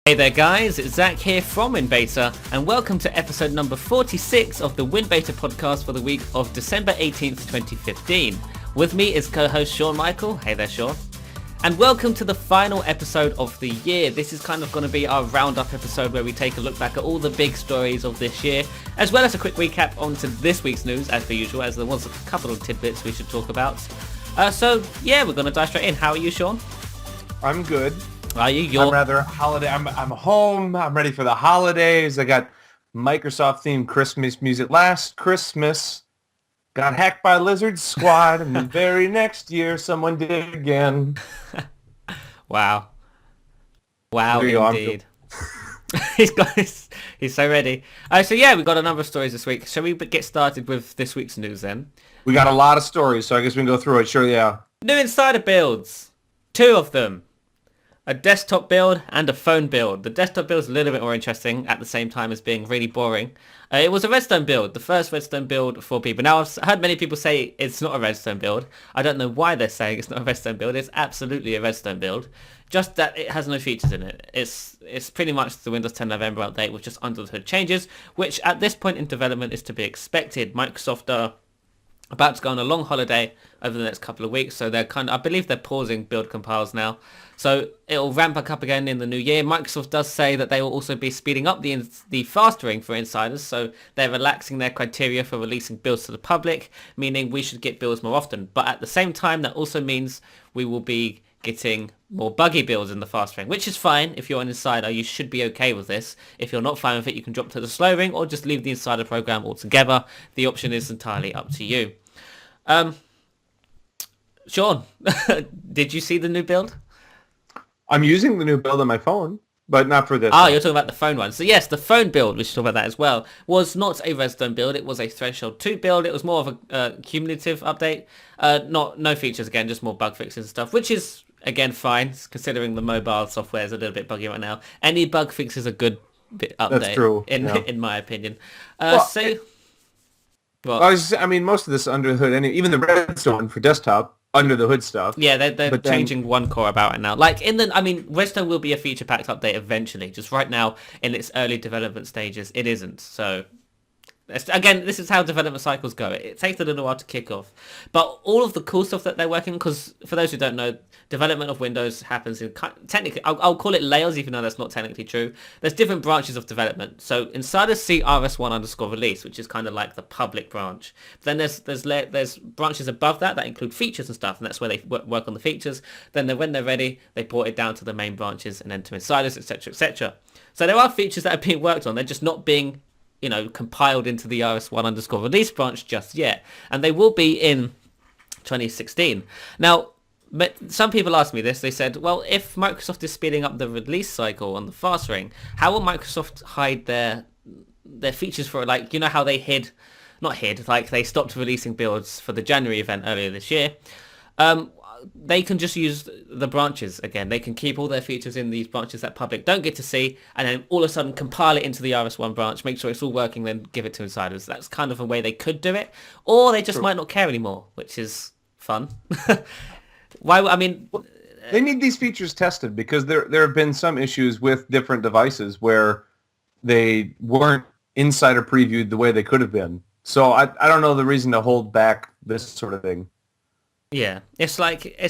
Hey there guys, it's Zach here from WinBeta and welcome to episode number 46 of the WinBeta podcast for the week of December 18th, 2015. With me is co-host Sean Michael. Hey there Sean. And welcome to the final episode of the year. This is kind of going to be our roundup episode where we take a look back at all the big stories of this year, as well as a quick recap onto this week's news as per usual, as there was a couple of tidbits we should talk about. So yeah, we're going to dive straight in. How are you, Sean? I'm good. Are you? I'm rather holiday. I'm home. I'm ready for the holidays. I got Microsoft themed Christmas music. Last Christmas, got hacked by Lizard Squad, and the very next year, someone did it again. Wow, indeed. He's so ready. So yeah, we got a number of stories this week. Shall we get started with this week's news then? We got a lot of stories, so I guess we can go through it. Sure, yeah. New insider builds. 2 of them. A desktop build and a phone build. The desktop build is a little bit more interesting at the same time as being really boring. It was a Redstone build, the first Redstone build for people. Now, I've heard many people say it's not a Redstone build. I don't know why they're saying it's not a Redstone build. It's absolutely a Redstone build. Just that it has no features in it. It's pretty much the Windows 10 November update with just under the hood changes, which at this point in development is to be expected. Microsoft are about to go on a long holiday over the next couple of weeks, so I believe they're pausing build compiles now. So it'll ramp back up again in the new year. Microsoft does say that they will also be speeding up the fastering for insiders, so they're relaxing their criteria for releasing builds to the public, meaning we should get builds more often. But at the same time, that also means we will be getting more buggy builds in the fast ring, which is fine. If you're an insider, you should be okay with this. If you're not fine with it, you can drop to the slow ring or just leave the insider program altogether. The option is entirely up to you. Sean, did you see the new build? I'm using the new build on my phone, but not for this. Ah, you're talking about the phone one. So yes, the phone build, we should talk about that as well, was not a Redstone build. It was a Threshold 2 build. It was more of a cumulative update. No features again, just more bug fixes and stuff, which is, again, fine, considering the mobile software is a little bit buggy right now. Any bug fix is a good update. That's true. In my opinion. Most of this under the hood, even the Redstone for desktop, under the hood stuff. Yeah, they're changing one core about it now. Redstone will be a feature packed update eventually. Just right now, in its early development stages, it isn't. So, again, this is how development cycles go. It takes a little while to kick off. But all of the cool stuff that they're working, because for those who don't know, development of Windows happens in, technically, I'll call it layers, even though that's not technically true. There's different branches of development. So insiders see RS1_release, which is kind of like the public branch. Then there's branches above that include features and stuff, and that's where they work on the features. Then when they're ready, they port it down to the main branches and then to insiders, etc., etc. So there are features that are being worked on. They're just not being compiled into the RS1_release branch just yet. And they will be in 2016. Now, some people asked me this. They said, well, if Microsoft is speeding up the release cycle on the fast ring, how will Microsoft hide their features for it? How they they stopped releasing builds for the January event earlier this year. They can just use the branches again. They can keep all their features in these branches that public don't get to see, and then all of a sudden compile it into the RS1 branch, make sure it's all working, then give it to insiders. That's kind of a way they could do it. Or they just might not care anymore, which is fun. They need these features tested because there have been some issues with different devices where they weren't insider previewed the way they could have been. So I don't know the reason to hold back this sort of thing. Yeah, it's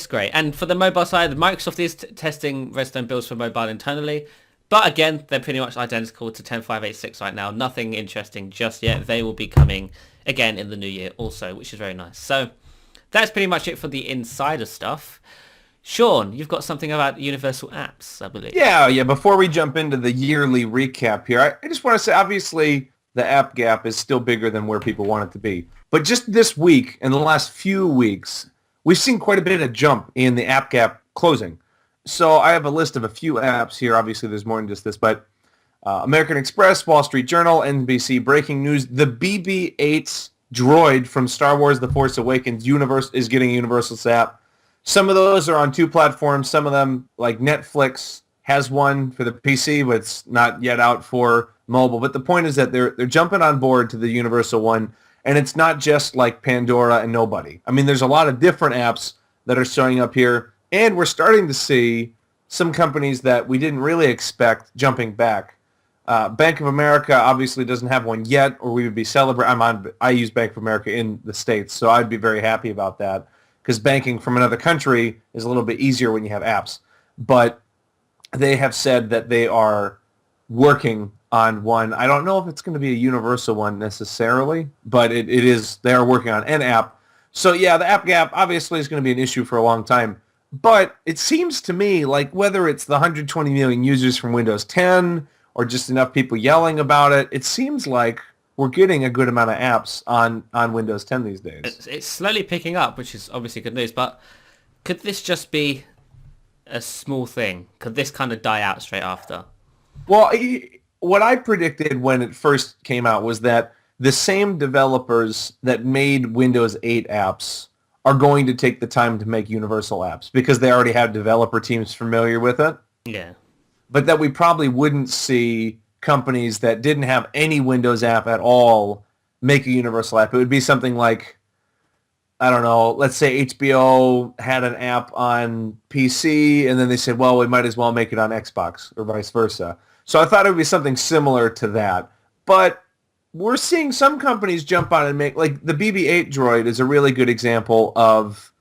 great. And for the mobile side, Microsoft is testing Redstone builds for mobile internally. But again, they're pretty much identical to 10.5.8.6 right now. Nothing interesting just yet. They will be coming again in the new year also, which is very nice. So that's pretty much it for the insider stuff. Sean, you've got something about Universal Apps, I believe. Yeah. Before we jump into the yearly recap here, I just want to say, obviously, the app gap is still bigger than where people want it to be. But just this week, in the last few weeks, we've seen quite a bit of jump in the app gap closing. So I have a list of a few apps here. Obviously, there's more than just this, but American Express, Wall Street Journal, NBC, breaking news. The BB-8 droid from Star Wars The Force Awakens is getting a Universal app. Some of those are on 2 platforms. Some of them, like Netflix, has one for the PC, but it's not yet out for mobile. But the point is that they're jumping on board to the Universal one, and it's not just like Pandora and Nobody. There's a lot of different apps that are showing up here, and we're starting to see some companies that we didn't really expect jumping back. Bank of America obviously doesn't have one yet, or we would be celebrating. I use Bank of America in the States, so I'd be very happy about that because banking from another country is a little bit easier when you have apps. But they have said that they are working on one. I don't know if it's going to be a universal one necessarily, but it is. They are working on an app. So yeah, the app gap obviously is going to be an issue for a long time. But it seems to me like whether it's the 120 million users from Windows 10 or just enough people yelling about it, it seems like we're getting a good amount of apps on Windows 10 these days. It's slowly picking up, which is obviously good news. But could this just be a small thing? Could this kind of die out straight after? Well, what I predicted when it first came out was that the same developers that made Windows 8 apps are going to take the time to make universal apps because they already have developer teams familiar with it. Yeah. But that we probably wouldn't see companies that didn't have any Windows app at all make a universal app. It would be something like, I don't know, let's say HBO had an app on PC, and then they said, well, we might as well make it on Xbox, or vice versa. So I thought it would be something similar to that. But we're seeing some companies jump on and make, like the BB-8 Droid is a really good example of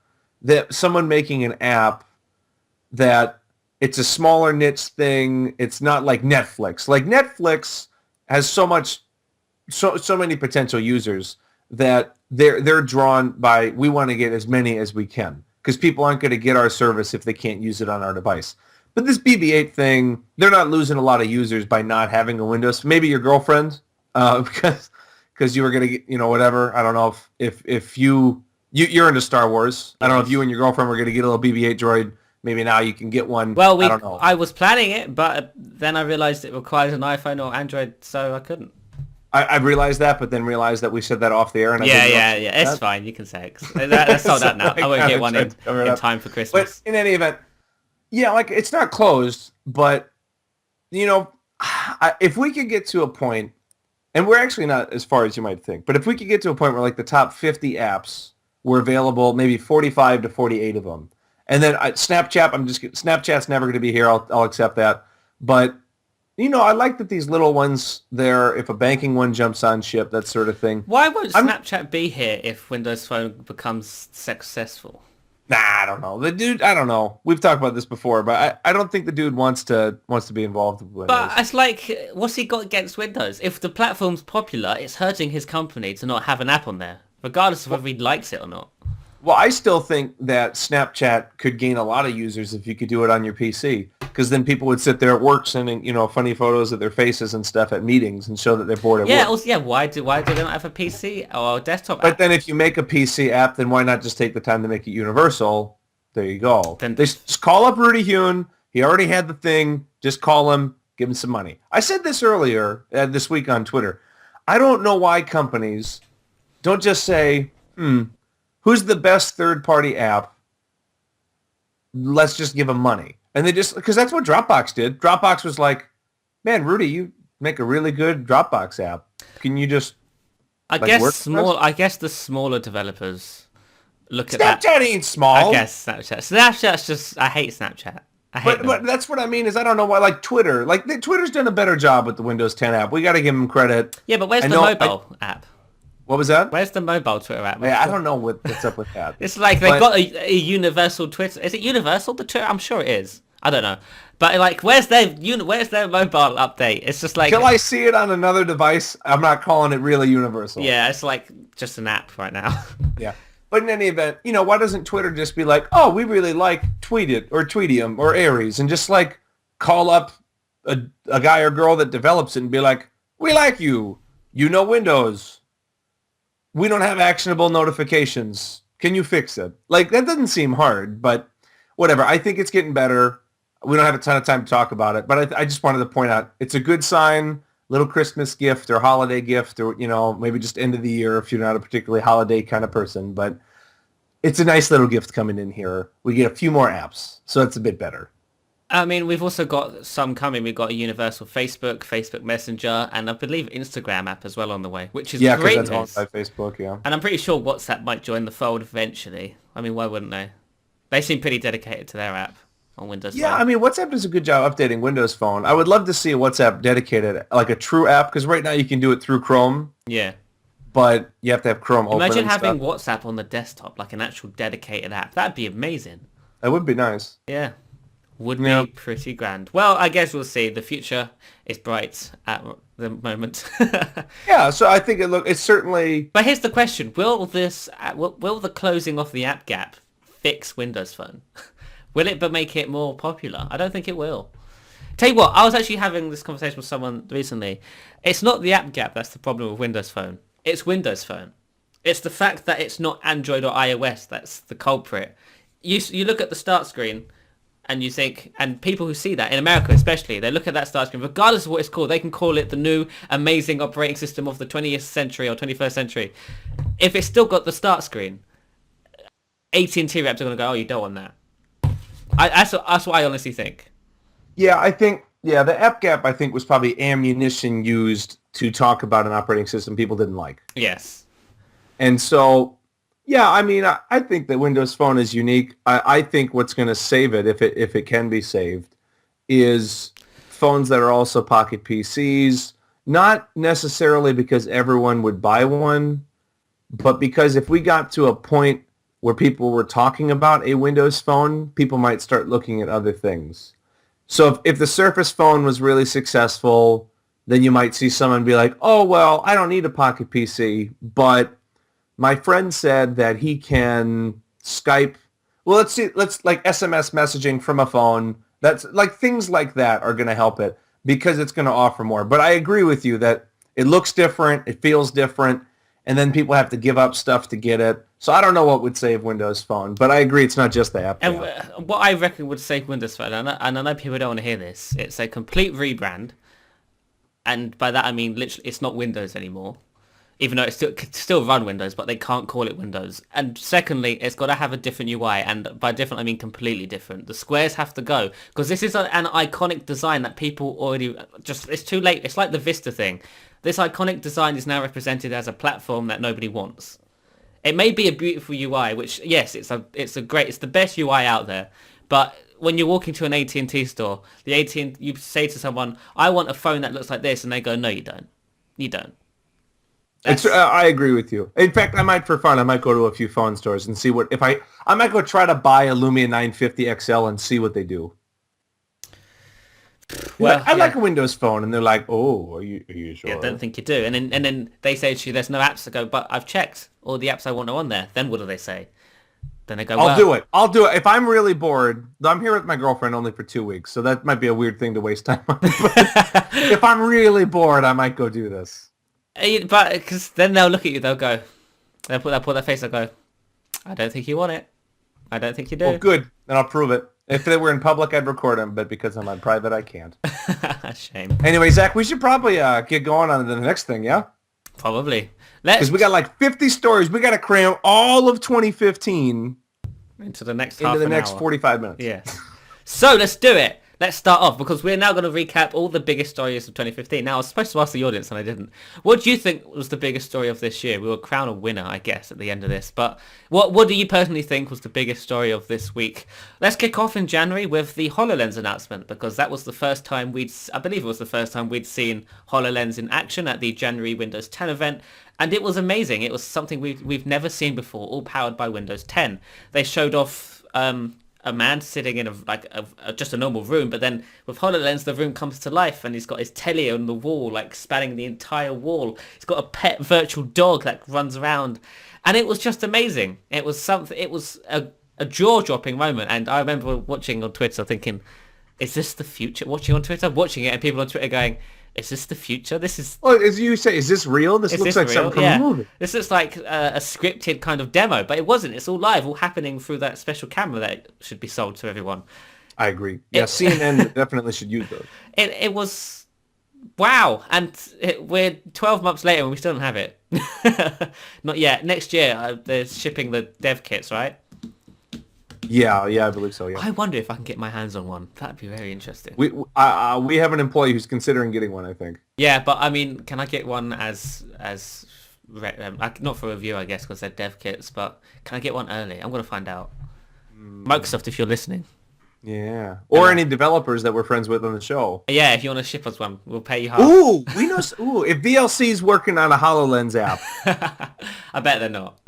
that someone making an app that it's a smaller niche thing. It's not like Netflix. Like Netflix has so many potential users that they're drawn by, we want to get as many as we can because people aren't going to get our service if they can't use it on our device. But this BB-8 thing, they're not losing a lot of users by not having a Windows. Maybe your girlfriend, because you were going to get, whatever. I don't know if you're into Star Wars. I don't know if you and your girlfriend were going to get a little BB-8 droid. Maybe now you can get one. Well, I don't know. I was planning it, but then I realized it requires an iPhone or Android, so I couldn't. I realized that, but then realized that we said that off the air. And Yeah. It's fine. You can say it. That's sold out now. I won't get one in time for Christmas. But in any event, yeah, like it's not closed, but if we could get to a point, and we're actually not as far as you might think, but if we could get to a point where like the top 50 apps were available, maybe 45 to 48 of them. And then Snapchat, Snapchat's never going to be here. I'll accept that. But, I like that these little ones there, if a banking one jumps on ship, that sort of thing. Why won't Snapchat be here if Windows Phone becomes successful? Nah, I don't know. The dude, I don't know. We've talked about this before, but I don't think the dude wants to be involved with Windows. But it's like, what's he got against Windows? If the platform's popular, it's hurting his company to not have an app on there, regardless of whether he likes it or not. Well, I still think that Snapchat could gain a lot of users if you could do it on your PC, because then people would sit there at work sending, funny photos of their faces and stuff at meetings and show that they're bored at work. Also, why do they not have a PC or a desktop app? But then if you make a PC app, then why not just take the time to make it universal? There you go. Then they just call up Rudy Hune. He already had the thing. Just call him. Give him some money. I said this earlier this week on Twitter. I don't know why companies don't just say, who's the best third-party app? Let's just give them money. And they just, because that's what Dropbox did. Dropbox was like, man, Rudy, you make a really good Dropbox app. Can you just, I guess the smaller developers look at that. Snapchat ain't small. I guess Snapchat's just, I hate Snapchat. But that's what I mean is I don't know why, like Twitter. Like Twitter's done a better job with the Windows 10 app. We got to give them credit. Yeah, but where's the mobile app? What was that? Where's the mobile Twitter app? Yeah, I don't know what's up with that. It's like they've got a universal Twitter. Is it universal, the Twitter? I'm sure it is. I don't know. But like, where's their mobile update? It's just like... Till I see it on another device, I'm not calling it really universal. Yeah, it's like just an app right now. Yeah. But in any event, why doesn't Twitter just be like, oh, we really like Tweetit or Tweetium or Aries, and just like call up a guy or girl that develops it and be like, we like you. Windows. We don't have actionable notifications. Can you fix it? Like, that doesn't seem hard, but whatever. I think it's getting better. We don't have a ton of time to talk about it, but I just wanted to point out it's a good sign, little Christmas gift or holiday gift or, maybe just end of the year if you're not a particularly holiday kind of person, but it's a nice little gift coming in here. We get a few more apps, so it's a bit better. I mean, we've also got some coming. We've got a universal Facebook Messenger, and I believe Instagram app as well on the way, which is great news. Yeah, because that's owned by Facebook, yeah. And I'm pretty sure WhatsApp might join the fold eventually. I mean, why wouldn't they? They seem pretty dedicated to their app. on Windows Yeah, Phone. I mean, WhatsApp does a good job updating Windows Phone. I would love to see a WhatsApp dedicated, like a true app, because right now you can do it through Chrome, Yeah. but you have to have Chrome open Imagine and stuff. having WhatsApp on the desktop, like an actual dedicated app. That'd be amazing. That would be nice. Yeah. Would Yeah. be pretty grand. Well, I guess we'll see. The future is bright at the moment. Yeah, so I think it's certainly... But here's the question: will the closing of the app gap fix Windows Phone? Will it but make it more popular? I don't think it will. Tell you what, I was actually having this conversation with someone recently. It's not the app gap that's the problem with Windows Phone. It's Windows Phone. It's the fact that it's not Android or iOS that's the culprit. You look at the start screen and you think, and people who see that, in America especially, they look at that start screen, regardless of what it's called, they can call it the new amazing operating system of the 20th century or 21st century. If it's still got the start screen, AT&T reps are going to go, oh, you don't want that. That's what I honestly think. Yeah, I think, the app gap, I think, was probably ammunition used to talk about an operating system people didn't like. Yes. And so, yeah, I mean, I think that Windows Phone is unique. I think what's going to save it, if it can be saved, is phones that are also Pocket PCs, not necessarily because everyone would buy one, but because if we got to a point where people were talking about a Windows Phone, people might start looking at other things. So if the Surface Phone was really successful, then you might see someone be like, oh, well, I don't need a Pocket PC, but my friend said that he can Skype. Well, let's like SMS messaging from a phone. That's like things like that are going to help it because it's going to offer more. But I agree with you that it looks different, it feels different, and then people have to give up stuff to get it. So I don't know what would save Windows Phone, but I agree it's not just the app. And what I reckon would save Windows Phone, and I know people don't want to hear this, it's a complete rebrand. And by that I mean literally it's not Windows anymore. Even though it could still run Windows, but they can't call it Windows. And secondly, it's got to have a different UI, and by different I mean completely different. The squares have to go, because this is an iconic design that people already it's too late. It's like the Vista thing. This iconic design is now represented as a platform that nobody wants. It may be a beautiful UI, which yes, it's the best UI out there, but when you walk into an AT&T store, you say to someone, "I want a phone that looks like this," and they go, "No, you don't. You don't." I agree with you. In fact, I might go to a few phone stores and see I might go try to buy a Lumia 950 XL and see what they do. Well, I like a Windows Phone, and they're like, "Oh, are you sure?" Yeah, I don't think you do. And then they say to you, "There's no apps to go," but I've checked all the apps I want are on there. Then what do they say? Then they go, I'll do it. If I'm really bored, I'm here with my girlfriend only for 2 weeks, so that might be a weird thing to waste time on. But if I'm really bored, I might go do this. But because then they'll look at you, they'll put their face, they'll go, "I don't think you want it. I don't think you do." Well, good. Then I'll prove it. If they were in public, I'd record them, but because I'm on private, I can't. Shame. Anyway, Zach, we should probably get going on to the next thing, yeah? Probably. Because we got like 50 stories. We got to cram all of 2015 into the next 45 minutes. Yeah. So let's do it. Let's start off, because we're now going to recap all the biggest stories of 2015. Now, I was supposed to ask the audience, and I didn't. What do you think was the biggest story of this year? We will crown a winner, I guess, at the end of this. But what do you personally think was the biggest story of this week? Let's kick off in January with the HoloLens announcement, because that was the first time I believe it was the first time we'd seen HoloLens in action at the January Windows 10 event. And it was amazing. It was something we've never seen before, all powered by Windows 10. They showed off a man sitting in just a normal room, but then with HoloLens the room comes to life, and he's got his telly on the wall, like spanning the entire wall. He's got a pet virtual dog that runs around, and it was just amazing. It was a jaw-dropping moment, and I remember watching on Twitter thinking, is this the future? Watching it, and people on Twitter going, is this the future? This is... Well, as you say, is this real? This looks like something from a movie. This looks like a scripted kind of demo, but it wasn't. It's all live, all happening through that special camera that should be sold to everyone. I agree. Yeah, CNN definitely should use those. It was... Wow. And we're 12 months later and we still don't have it. Not yet. Next year, they're shipping the dev kits, right? Yeah, I believe so, yeah. I wonder if I can get my hands on one. That'd be very interesting. We have an employee who's considering getting one, I think. Yeah, but I mean, can I get one as not for review, I guess, because they're dev kits, but can I get one early? I'm going to find out. Microsoft, if you're listening. Yeah. And Or any developers that we're friends with on the show. yeah, if you want to ship us one, we'll pay you half. Ooh, we know. Ooh, if VLC's working on a HoloLens app, I bet they're not.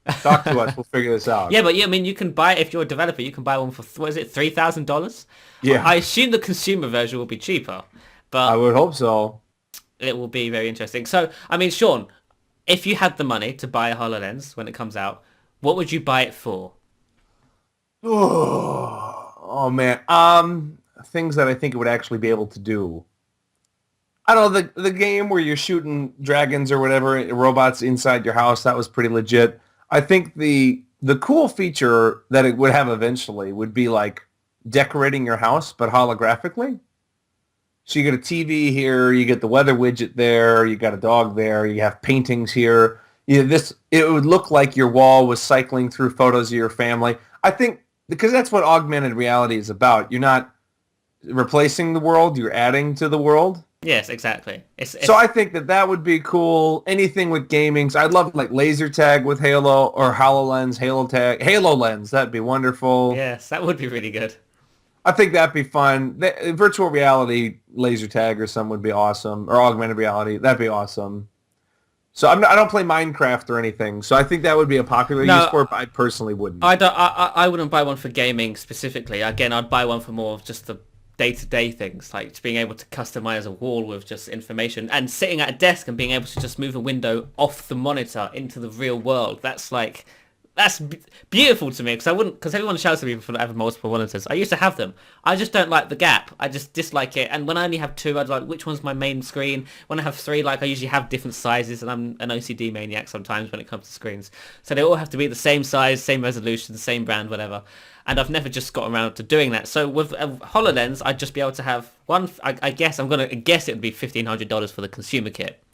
talk to us. We'll figure this out. Yeah, but yeah, I mean, you can buy if you're a developer, you can buy one for what is it, $3,000? Yeah, I assume the consumer version will be cheaper, I but would hope so. it will be very interesting. So, I mean, Sean, if you had the money to buy a HoloLens when it comes out, what would you buy it for? Oh man. Things that I think it would actually be able to do. I don't know, the game where you're shooting dragons or whatever, robots inside your house, that was pretty legit. I think the cool feature that it would have eventually would be like decorating your house, but holographically. So you get a TV here, you get the weather widget there, you got a dog there, you have paintings here. It would look like your wall was cycling through photos of your family. I think because that's what augmented reality is about. You're not replacing the world, you're adding to the world. Yes, exactly. So I think that would be cool. Anything with gaming. So I'd love like laser tag with Halo or HoloLens, Halo tag, HoloLens. That'd be wonderful. Yes, that would be really good. I think that'd be fun. Virtual reality laser tag or something would be awesome. Or augmented reality. That'd be awesome. So I don't play Minecraft or anything. So I think that would be a popular use for it, but I personally wouldn't. I wouldn't buy one for gaming specifically. Again, I'd buy one for more of just the day-to-day things, like being able to customize a wall with just information and sitting at a desk and being able to just move a window off the monitor into the real world. That's beautiful to me because everyone shouts at me for having multiple monitors. I used to have them. I just don't like the gap. I just dislike it. And when I only have two, I'd like, which one's my main screen? When I have three, like I usually have different sizes, and I'm an OCD maniac sometimes when it comes to screens. So they all have to be the same size, same resolution, same brand, whatever. And I've never just got around to doing that. So with a HoloLens, I'd just be able to have one. I guess I'm gonna guess it would be $1,500 for the consumer kit.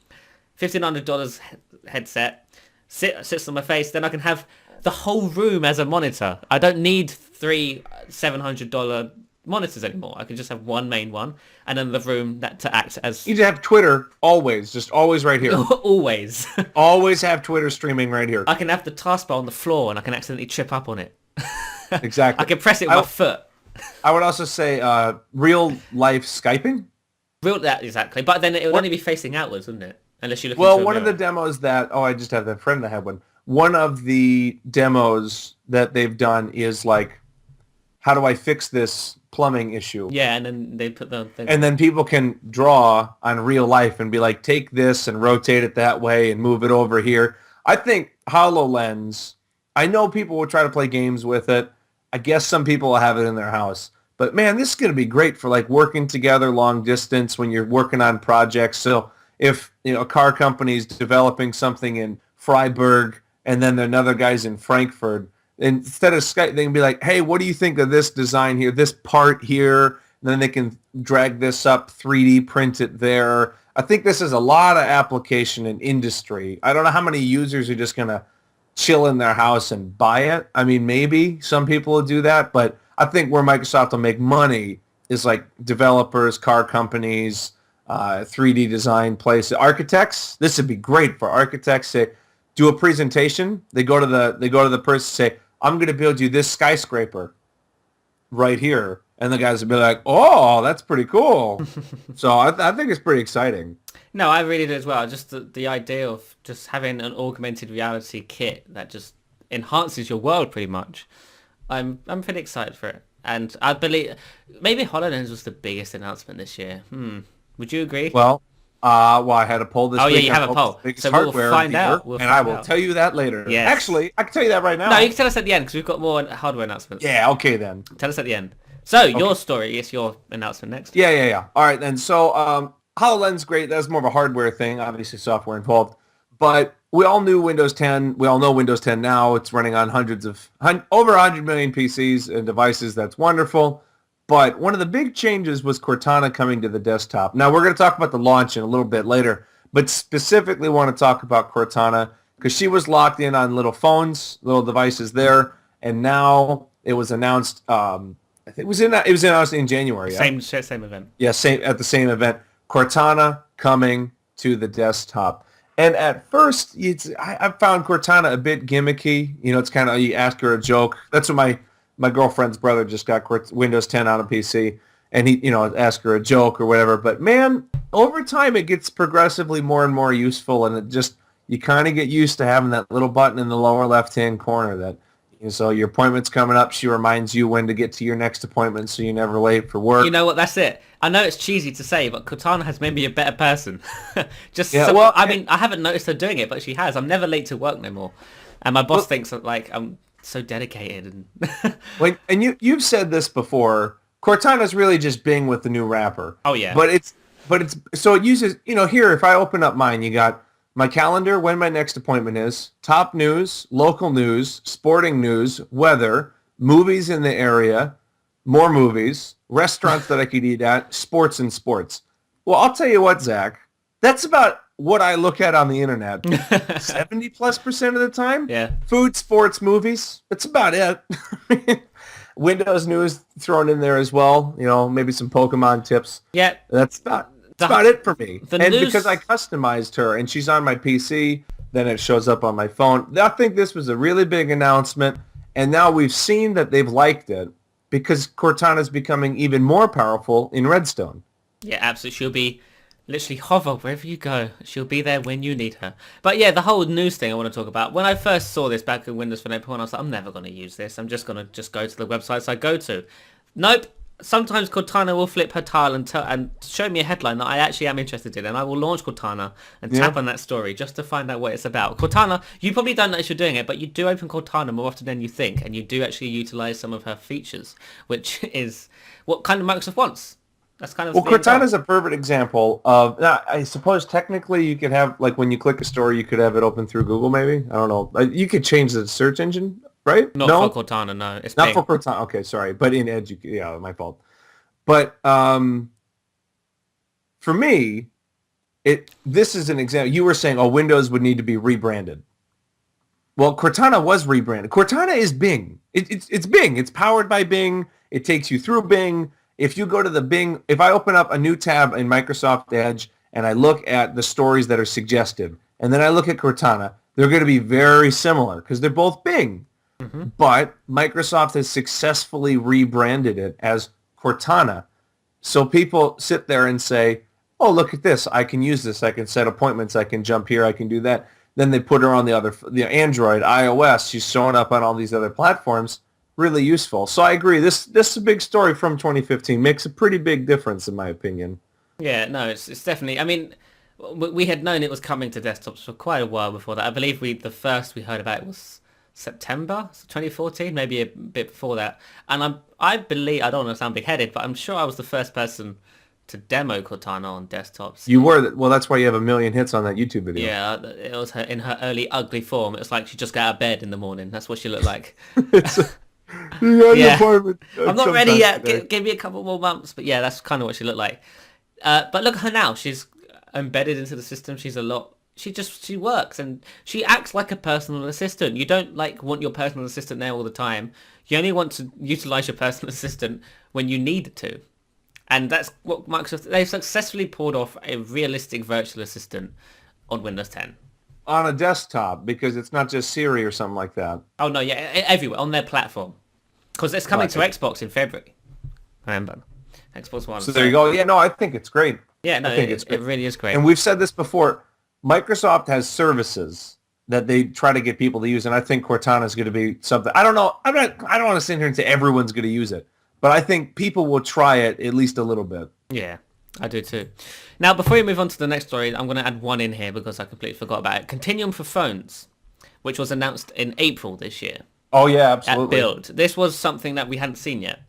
$1,500 headset sits on my face. Then I can have the whole room as a monitor. I don't need three $700 monitors anymore. I can just have one main one, and then the room to act as. You just have Twitter always, just always right here. Always. Always have Twitter streaming right here. I can have the taskbar on the floor, and I can accidentally trip up on it. Exactly. I can press it with my foot. I would also say real life Skyping. That exactly, but then it would only be facing outwards, wouldn't it? Unless you look. Well, into a one of the mirror. demos that I just have that friend that had one. One of the demos that they've done is like, how do I fix this plumbing issue? Yeah, and then they put the. And then people can draw on real life and be like, take this and rotate it that way and move it over here. I think HoloLens. I know people will try to play games with it. I guess some people will have it in their house. But man, this is going to be great for like working together long distance when you're working on projects. So if a car company is developing something in Freiburg and then another guy's in Frankfurt, instead of Skype, they can be like, hey, what do you think of this design here, this part here? And then they can drag this up, 3D print it there. I think this is a lot of application in industry. I don't know how many users are just going to chill in their house and buy it. I mean, maybe some people will do that, but I think where Microsoft will make money is like developers, car companies, 3D design places, architects. This would be great for architects. Say, do a presentation. They go to the person, say, I'm going to build you this skyscraper right here, and the guys would be like, oh, that's pretty cool. So I think it's pretty exciting. No, I really do as well. Just the idea of just having an augmented reality kit that just enhances your world pretty much. I'm pretty excited for it. And I believe maybe HoloLens was the biggest announcement this year. Would you agree? Well, I had a poll this week. Yeah, you have a poll. Biggest So we'll hardware find of the year, out. and I will tell you that later. Yes. Actually, I can tell you that right now. No, you can tell us at the end because we've got more hardware announcements. Yeah, okay then. Tell us at the end. So your story is your announcement next. Yeah. All right then. So HoloLens, great. That's more of a hardware thing. Obviously, software involved. But we all knew Windows 10. We all know Windows 10 now. It's running on over 100 million PCs and devices. That's wonderful. But one of the big changes was Cortana coming to the desktop. Now, we're going to talk about the launch in a little bit later, but specifically want to talk about Cortana because she was locked in on little phones, little devices there, and now it was announced. I think it was announced in January. Same event. Yeah, at the same event. Cortana coming to the desktop. And at first, I found Cortana a bit gimmicky. It's kind of, you ask her a joke. That's what my girlfriend's brother just got Windows 10 on a PC, and he, asked her a joke or whatever. But man, over time it gets progressively more and more useful, and it just you kind of get used to having that little button in the lower left-hand corner that. So your appointment's coming up. She reminds you when to get to your next appointment, so you're never late for work. You know what? That's it. I know it's cheesy to say, but Cortana has made me a better person. I mean, I haven't noticed her doing it, but she has. I'm never late to work no more, and my boss thinks that like I'm so dedicated. And you've said this before. Cortana's really just Bing with the new wrapper. Oh yeah. But it's so it uses here. If I open up mine, you got my calendar, when my next appointment is, top news, local news, sporting news, weather, movies in the area, more movies, restaurants that I could eat at, sports and sports. Well, I'll tell you what, Zach, that's about what I look at on the internet 70+% of the time. Yeah. Food, sports, movies. That's about it. Windows news thrown in there as well. Maybe some Pokemon tips. Yeah. That's about it for me. Because I customized her and she's on my PC, then it shows up on my phone. I think this was a really big announcement, and now we've seen that they've liked it because Cortana's becoming even more powerful in Redstone. Yeah, absolutely. She'll be literally hover wherever you go. She'll be there when you need her. But yeah, the whole news thing I want to talk about. When I first saw this back in Windows Phone 8.1, I was like, I'm never going to use this. I'm just going to go to the websites I go to. Nope. Sometimes Cortana will flip her tile and show me a headline that I actually am interested in, and I will launch Cortana and tap on that story just to find out what it's about. Cortana, you probably don't notice you're doing it, but you do open Cortana more often than you think, and you do actually utilize some of her features, which is what kind of Microsoft wants. That's kind of Cortana's a perfect example of. Now, I suppose technically you could have, like, when you click a story, you could have it open through Google. Maybe, I don't know. You could change the search engine. Right? Not for Cortana, no. It's not Bing. for Cortana. Okay, sorry. But in Edge, yeah, my fault. But for me, this is an example. You were saying, Windows would need to be rebranded. Well, Cortana was rebranded. Cortana is Bing. It's Bing. It's powered by Bing. It takes you through Bing. If you go to the Bing, if I open up a new tab in Microsoft Edge and I look at the stories that are suggested, and then I look at Cortana, they're going to be very similar because they're both Bing. Mm-hmm. But Microsoft has successfully rebranded it as Cortana. So people sit there and say, oh, look at this. I can use this. I can set appointments. I can jump here. I can do that. Then they put her on the Android, iOS. She's showing up on all these other platforms. Really useful. So I agree. This is a big story from 2015. Makes a pretty big difference, in my opinion. Yeah, no, it's definitely... I mean, we had known it was coming to desktops for quite a while before that. I believe the first we heard about it was September 2014, maybe a bit before that. And I believe, I don't want to sound big-headed, but I'm sure I was the first person to demo Cortana on desktops. You were. Well, that's why you have 1 million hits on that YouTube video. Yeah, it was her in her early ugly form. It was like she just got out of bed in the morning. That's what she looked like. Yeah. I'm not ready yet. Give me a couple more months. But yeah, that's kind of what she looked like. But look at her now. She's embedded into the system. She works and she acts like a personal assistant. You don't want your personal assistant there all the time. You only want to utilize your personal assistant when you need it to. And that's what they've successfully pulled off a realistic virtual assistant on Windows 10. On a desktop, because it's not just Siri or something like that. Oh no, yeah, everywhere, on their platform. Because it's coming to Xbox in February. Remember. Xbox One. So there you go. Yeah, no, I think it's great. Yeah, no, it really is great. And we've said this before. Microsoft has services that they try to get people to use, and I think Cortana is going to be something. I don't know. I don't want to sit here and say everyone's going to use it, but I think people will try it at least a little bit. Yeah, I do too. Now, before we move on to the next story, I'm going to add one in here because I completely forgot about it. Continuum for Phones, which was announced in April this year. Oh yeah, absolutely. At Build. This was something that we hadn't seen yet.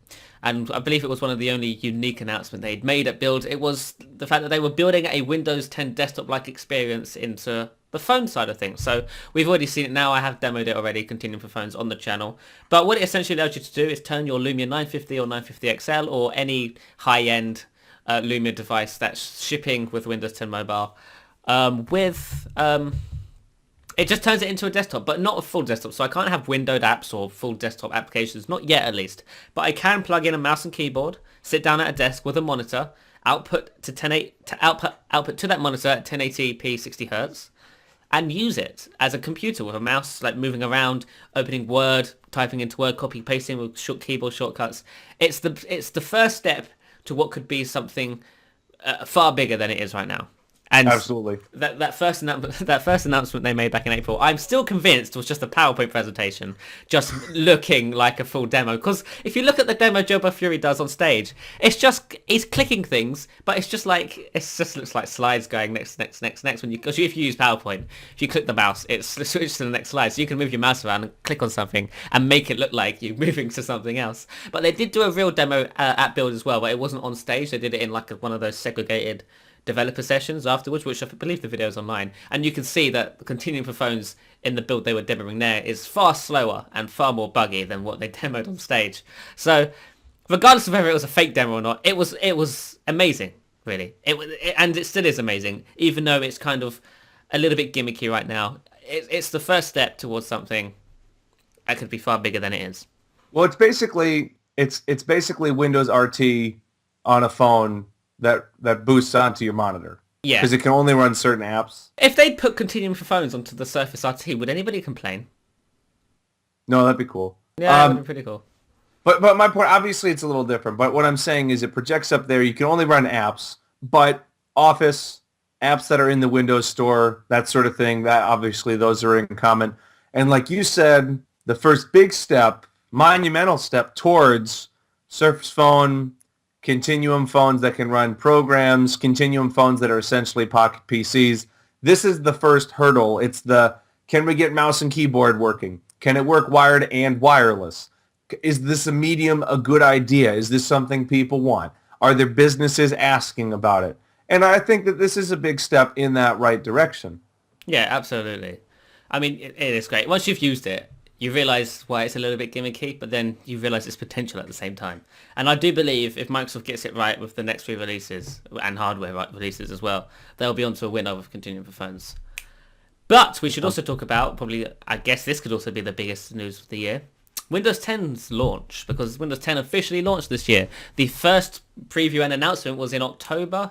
And I believe it was one of the only unique announcements they'd made at Build. It was the fact that they were building a Windows 10 desktop-like experience into the phone side of things. So we've already seen it now. I have demoed it already, Continuum for Phones, on the channel. But what it essentially allows you to do is turn your Lumia 950 or 950 XL or any high-end Lumia device that's shipping with Windows 10 Mobile it just turns it into a desktop, but not a full desktop. So I can't have windowed apps or full desktop applications, not yet at least. But I can plug in a mouse and keyboard, sit down at a desk with a monitor, output to that monitor at 1080p 60 Hz, and use it as a computer with a mouse, like moving around, opening Word, typing into Word, copy pasting with keyboard shortcuts. It's the first step to what could be something far bigger than it is right now. And Absolutely. that first announcement they made back in April, I'm still convinced was just a PowerPoint presentation, just looking like a full demo. Because if you look at the demo Joe Fury does on stage, he's clicking things, but it just looks like slides going next. Because if you use PowerPoint, if you click the mouse, it switches to the next slide, so you can move your mouse around and click on something and make it look like you're moving to something else. But they did do a real demo at Build as well, but it wasn't on stage. They did it in like one of those segregated developer sessions afterwards, which I believe the video is online, and you can see that the Continuum for Phones in the build they were demoing there is far slower and far more buggy than what they demoed on stage. So regardless of whether it was a fake demo or not, it was amazing, really. And it still is amazing, even though it's kind of a little bit gimmicky right now. It's the first step towards something that could be far bigger than it is. Well, it's basically Windows RT on a phone that boosts onto your monitor. Yeah. Because it can only run certain apps. If they'd put Continuum for Phones onto the Surface RT, would anybody complain? No, that'd be cool. Yeah, that would be pretty cool. But my point, obviously it's a little different, but what I'm saying is it projects up there. You can only run apps, but Office, apps that are in the Windows Store, that sort of thing, that obviously those are in common. And like you said, the first big step, monumental step towards Surface Phone, Continuum phones that can run programs, Continuum phones that are essentially pocket PCs. This is the first hurdle. It's can we get mouse and keyboard working? Can it work wired and wireless? Is this a medium a good idea? Is this something people want? Are there businesses asking about it? And I think that this is a big step in that right direction. Yeah, absolutely. I mean, it is great. Once you've used it, you realise why it's a little bit gimmicky, but then you realise its potential at the same time. And I do believe if Microsoft gets it right with the next few releases, and hardware releases as well, they'll be onto a winner with Continuum for Phones. But we should also talk about, probably, I guess this could also be the biggest news of the year, Windows 10's launch, because Windows 10 officially launched this year. The first preview and announcement was in September,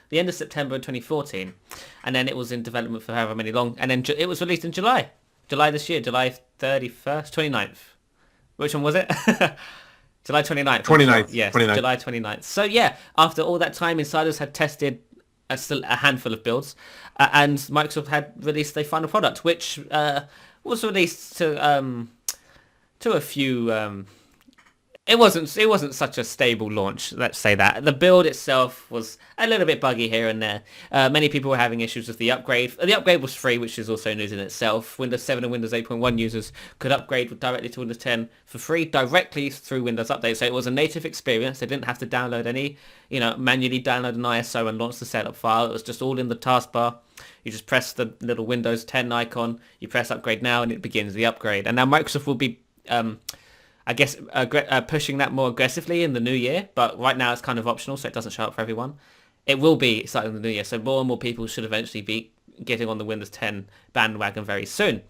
the end of September 2014. And then it was in development for however many long, and then it was released in July this year, July 31st, 29th. Which one was it? July 29th. 29th. Yes, 29th. July 29th. So yeah, after all that time, insiders had tested a handful of builds, and Microsoft had released their final product, which was released to a few... It wasn't such a stable launch, let's say that. The build itself was a little bit buggy here and there. Many people were having issues with the upgrade. The upgrade was free, which is also news in itself. Windows 7 and Windows 8.1 users could upgrade directly to Windows 10 for free, directly through Windows Update. So it was a native experience. They didn't have to download manually download an ISO and launch the setup file. It was just all in the taskbar. You just press the little Windows 10 icon, you press upgrade now, and it begins the upgrade. And now Microsoft will be... pushing that more aggressively in the new year, but right now it's kind of optional, so it doesn't show up for everyone. It will be starting in the new year, so more and more people should eventually be getting on the Windows 10 bandwagon very soon.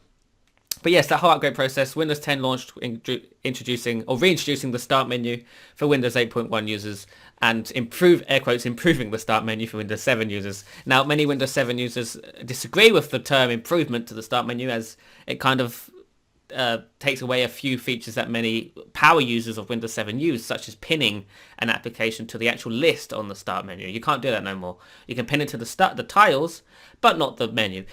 But yes, that whole upgrade process, Windows 10 launched reintroducing the start menu for Windows 8.1 users, and improving the start menu for Windows 7 users. Now, many Windows 7 users disagree with the term improvement to the start menu, as it kind of takes away a few features that many power users of Windows 7 use, such as pinning an application to the actual list on the start menu. You can't do that no more. You can pin it to the tiles, but not the menu.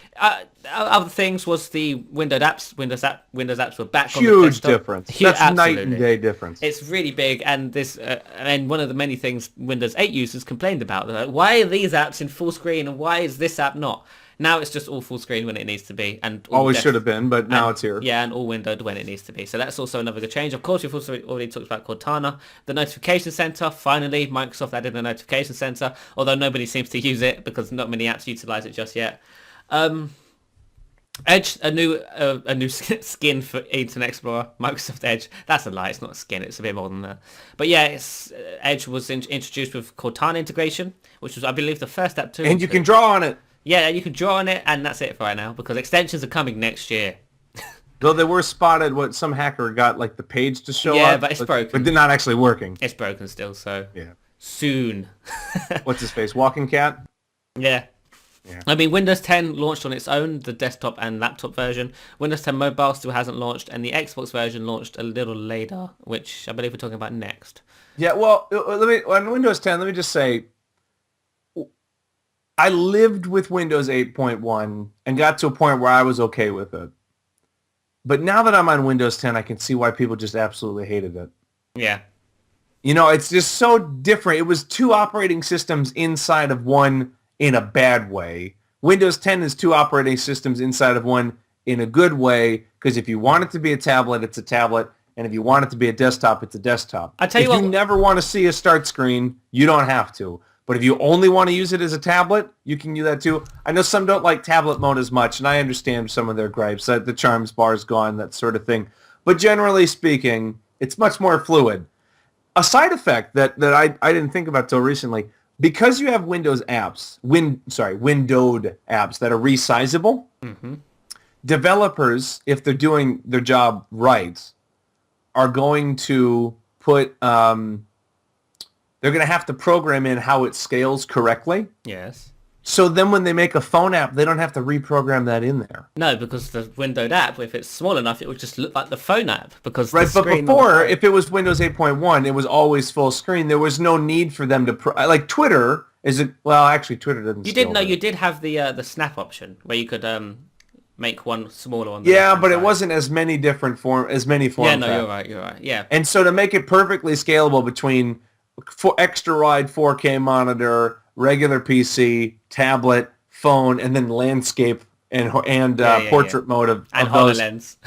Other things was the Windows apps were back on the Huge desktop. difference. That's night and day difference. It's really big, and this and one of the many things Windows 8 users complained about. They're like, why are these apps in full screen and why is this app not? Now it's just all full screen when it needs to be, and always should have been, but now it's here. Yeah, and all windowed when it needs to be. So that's also another good change. Of course, we've also already talked about Cortana, the notification center. Finally, Microsoft added a notification center, although nobody seems to use it because not many apps utilize it just yet. Edge, a new skin for Internet Explorer, Microsoft Edge. That's a lie. It's not a skin. It's a bit more than that. But yeah, Edge was introduced with Cortana integration, which was, I believe, the first app too. And you can draw on it. Yeah, you can draw on it, and that's it for right now, because extensions are coming next year. Though they were spotted, some hacker got like the page to show up. Yeah, but it's broken. But they're not actually working. It's broken still, so yeah. Soon. What's his face? Walking Cat? Yeah. Yeah. I mean, Windows 10 launched on its own, the desktop and laptop version. Windows 10 Mobile still hasn't launched, and the Xbox version launched a little later, which I believe we're talking about next. Yeah, well, on Windows 10, let me just say, I lived with Windows 8.1 and got to a point where I was okay with it. But now that I'm on Windows 10, I can see why people just absolutely hated it. Yeah. You know, it's just so different. It was two operating systems inside of one in a bad way. Windows 10 is two operating systems inside of one in a good way, because if you want it to be a tablet, it's a tablet. And if you want it to be a desktop, it's a desktop. I tell you if what, you never want to see a start screen, you don't have to. But if you only want to use it as a tablet, you can do that too. I know some don't like tablet mode as much, and I understand some of their gripes, that the charms bar is gone, that sort of thing. But generally speaking, it's much more fluid. A side effect that I didn't think about till recently, because you have Windows apps, windowed apps that are resizable, developers, if they're doing their job right, are going to put, they're going to have to program in how it scales correctly. Yes. So then when they make a phone app, they don't have to reprogram that in there. No, because the windowed app, if it's small enough, it would just look like the phone app. Because Right, the but screen before, if it was Windows 8.1, it was always full screen. There was no need for them to, like Twitter, actually Twitter doesn't you scale did know very you did have the snap option where you could make one smaller on the Yeah, left-hand but it side. wasn't as many form Yeah, no, factors. you're right. Yeah. And so to make it perfectly scalable between extra wide 4K monitor, regular PC, tablet, phone, and then landscape and portrait mode of those. HoloLens.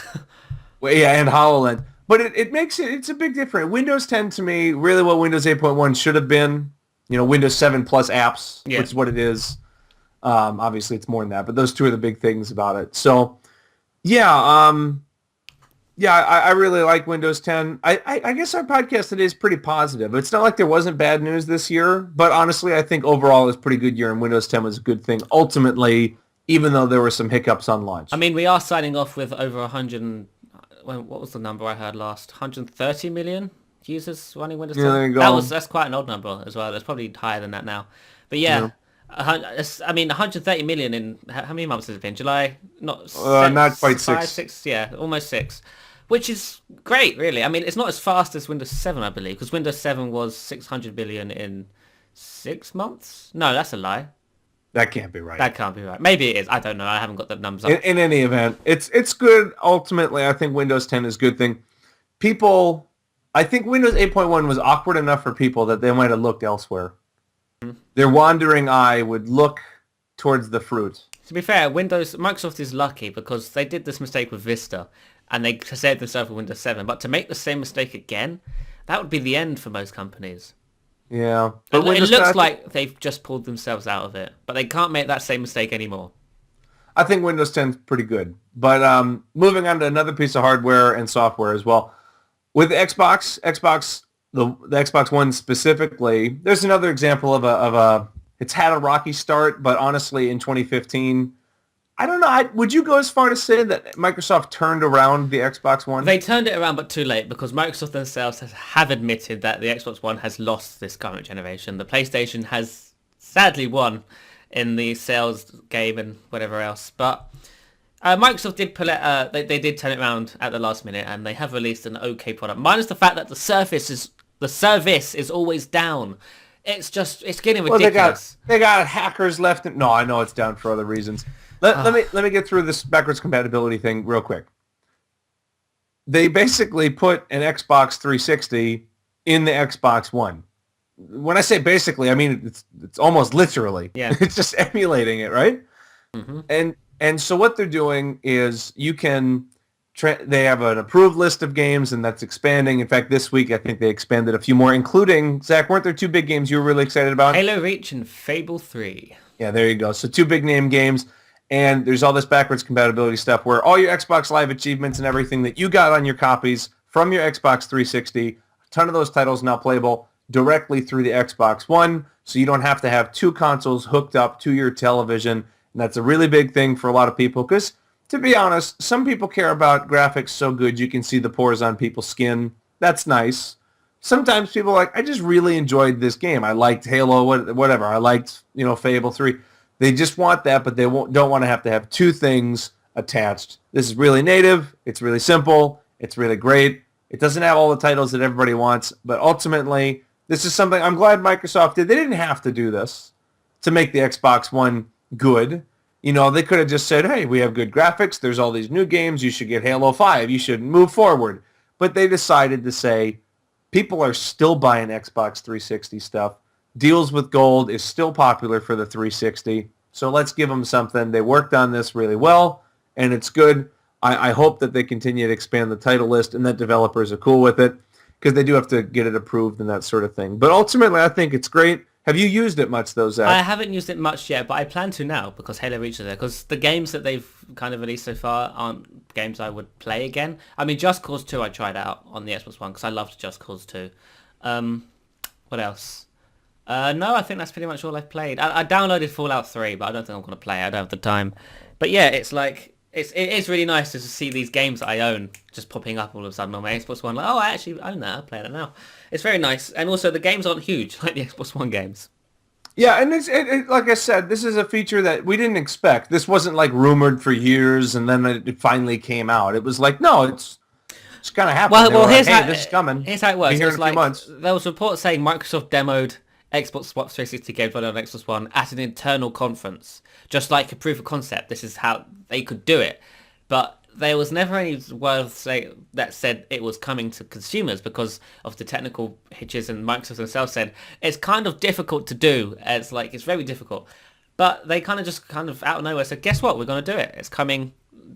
Well, yeah, and HoloLens. But it makes it's a big difference. Windows 10 to me, really what Windows 8.1 should have been, Windows 7 plus apps, which is what it is. Obviously, it's more than that, but those two are the big things about it. So, I really like Windows 10. I guess our podcast today is pretty positive. It's not like there wasn't bad news this year, but honestly, I think overall it was a pretty good year, and Windows 10 was a good thing ultimately, even though there were some hiccups on launch. I mean, we are signing off with over 100. What was the number I heard last? 130 million users running Windows 10. Yeah, there you go. That's quite an old number as well. It's probably higher than that now. But yeah. I mean, 130 million in how many months has it been? July? Not quite 5, 6. 6. Yeah, almost 6. Which is great, really. I mean, it's not as fast as Windows 7, I believe, because Windows 7 was 600 billion in 6 months. No, that's a lie. That can't be right. That can't be right. Maybe it is. I don't know. I haven't got the numbers up. In any event, it's good. Ultimately, I think Windows 10 is a good thing. I think Windows 8.1 was awkward enough for people that they might have looked elsewhere. Their wandering eye would look towards the fruit. To be fair, Microsoft is lucky because they did this mistake with Vista and they saved themselves with Windows 7. But to make the same mistake again, that would be the end for most companies. Yeah. But it looks like they've just pulled themselves out of it. But they can't make that same mistake anymore. I think Windows 10 is pretty good. But moving on to another piece of hardware and software as well. With the Xbox, the Xbox One specifically, there's another example of it's had a rocky start, but honestly, in 2015, I don't know. Would you go as far to say that Microsoft turned around the Xbox One? They turned it around, but too late, because Microsoft themselves have admitted that the Xbox One has lost this current generation. The PlayStation has sadly won in the sales game and whatever else. But Microsoft did pull it. They did turn it around at the last minute, and they have released an okay product. Minus the fact that the service is always down. It's getting ridiculous. They got hackers left. No, I know it's down for other reasons. Let me get through this backwards compatibility thing real quick. They basically put an Xbox 360 in the Xbox One. When I say basically, I mean it's almost literally. Yeah. It's just emulating it, right? Mm-hmm. And so what they're doing is you can. They have an approved list of games, and that's expanding. In fact, this week I think they expanded a few more, including, Zach, weren't there 2 big games you were really excited about? Halo Reach and Fable 3. Yeah, there you go. So 2 big name games, and there's all this backwards compatibility stuff where all your Xbox Live achievements and everything that you got on your copies from your Xbox 360, a ton of those titles now playable directly through the Xbox One, so you don't have to have 2 consoles hooked up to your television. And that's a really big thing for a lot of people because, to be honest, some people care about graphics so good you can see the pores on people's skin. That's nice. Sometimes people are like, I just really enjoyed this game. I liked Halo, whatever. I liked, Fable 3. They just want that, but they don't want to have two things attached. This is really native. It's really simple. It's really great. It doesn't have all the titles that everybody wants, but ultimately, this is something I'm glad Microsoft did. They didn't have to do this to make the Xbox One good. You know, they could have just said, hey, we have good graphics. There's all these new games. You should get Halo 5. You should move forward. But they decided to say, people are still buying Xbox 360 stuff. Deals with gold is still popular for the 360. So let's give them something. They worked on this really well, and it's good. I hope that they continue to expand the title list and that developers are cool with it, because they do have to get it approved and that sort of thing. But ultimately, I think it's great. Have you used it much, though, Zach? I haven't used it much yet, but I plan to now because Halo Reach is there. Because the games that they've kind of released so far aren't games I would play again. I mean, Just Cause 2 I tried out on the Xbox One because I loved Just Cause 2. What else? No, I think that's pretty much all I've played. I downloaded Fallout 3, but I don't think I'm going to play it. I don't have the time. But yeah, it's like... It is really nice to see these games that I own just popping up all of a sudden on my Xbox One. Like, oh, I actually own that. I'm playing it now. It's very nice. And also, the games aren't huge like the Xbox One games. Yeah, and like I said, this is a feature that we didn't expect. This wasn't like rumored for years, and then it finally came out. It was like, no, it's kind of happening. Well, here's how this is coming. Here's how it works. Be here in a few months. There was reports saying Microsoft demoed Xbox 360 games on Xbox One at an internal conference, just like a proof of concept. This is how they could do it, but there was never any word that said it was coming to consumers because of the technical hitches, and Microsoft themselves said it's kind of difficult to do. It's very difficult, but they kind of out of nowhere said, guess what, we're going to do it. It's coming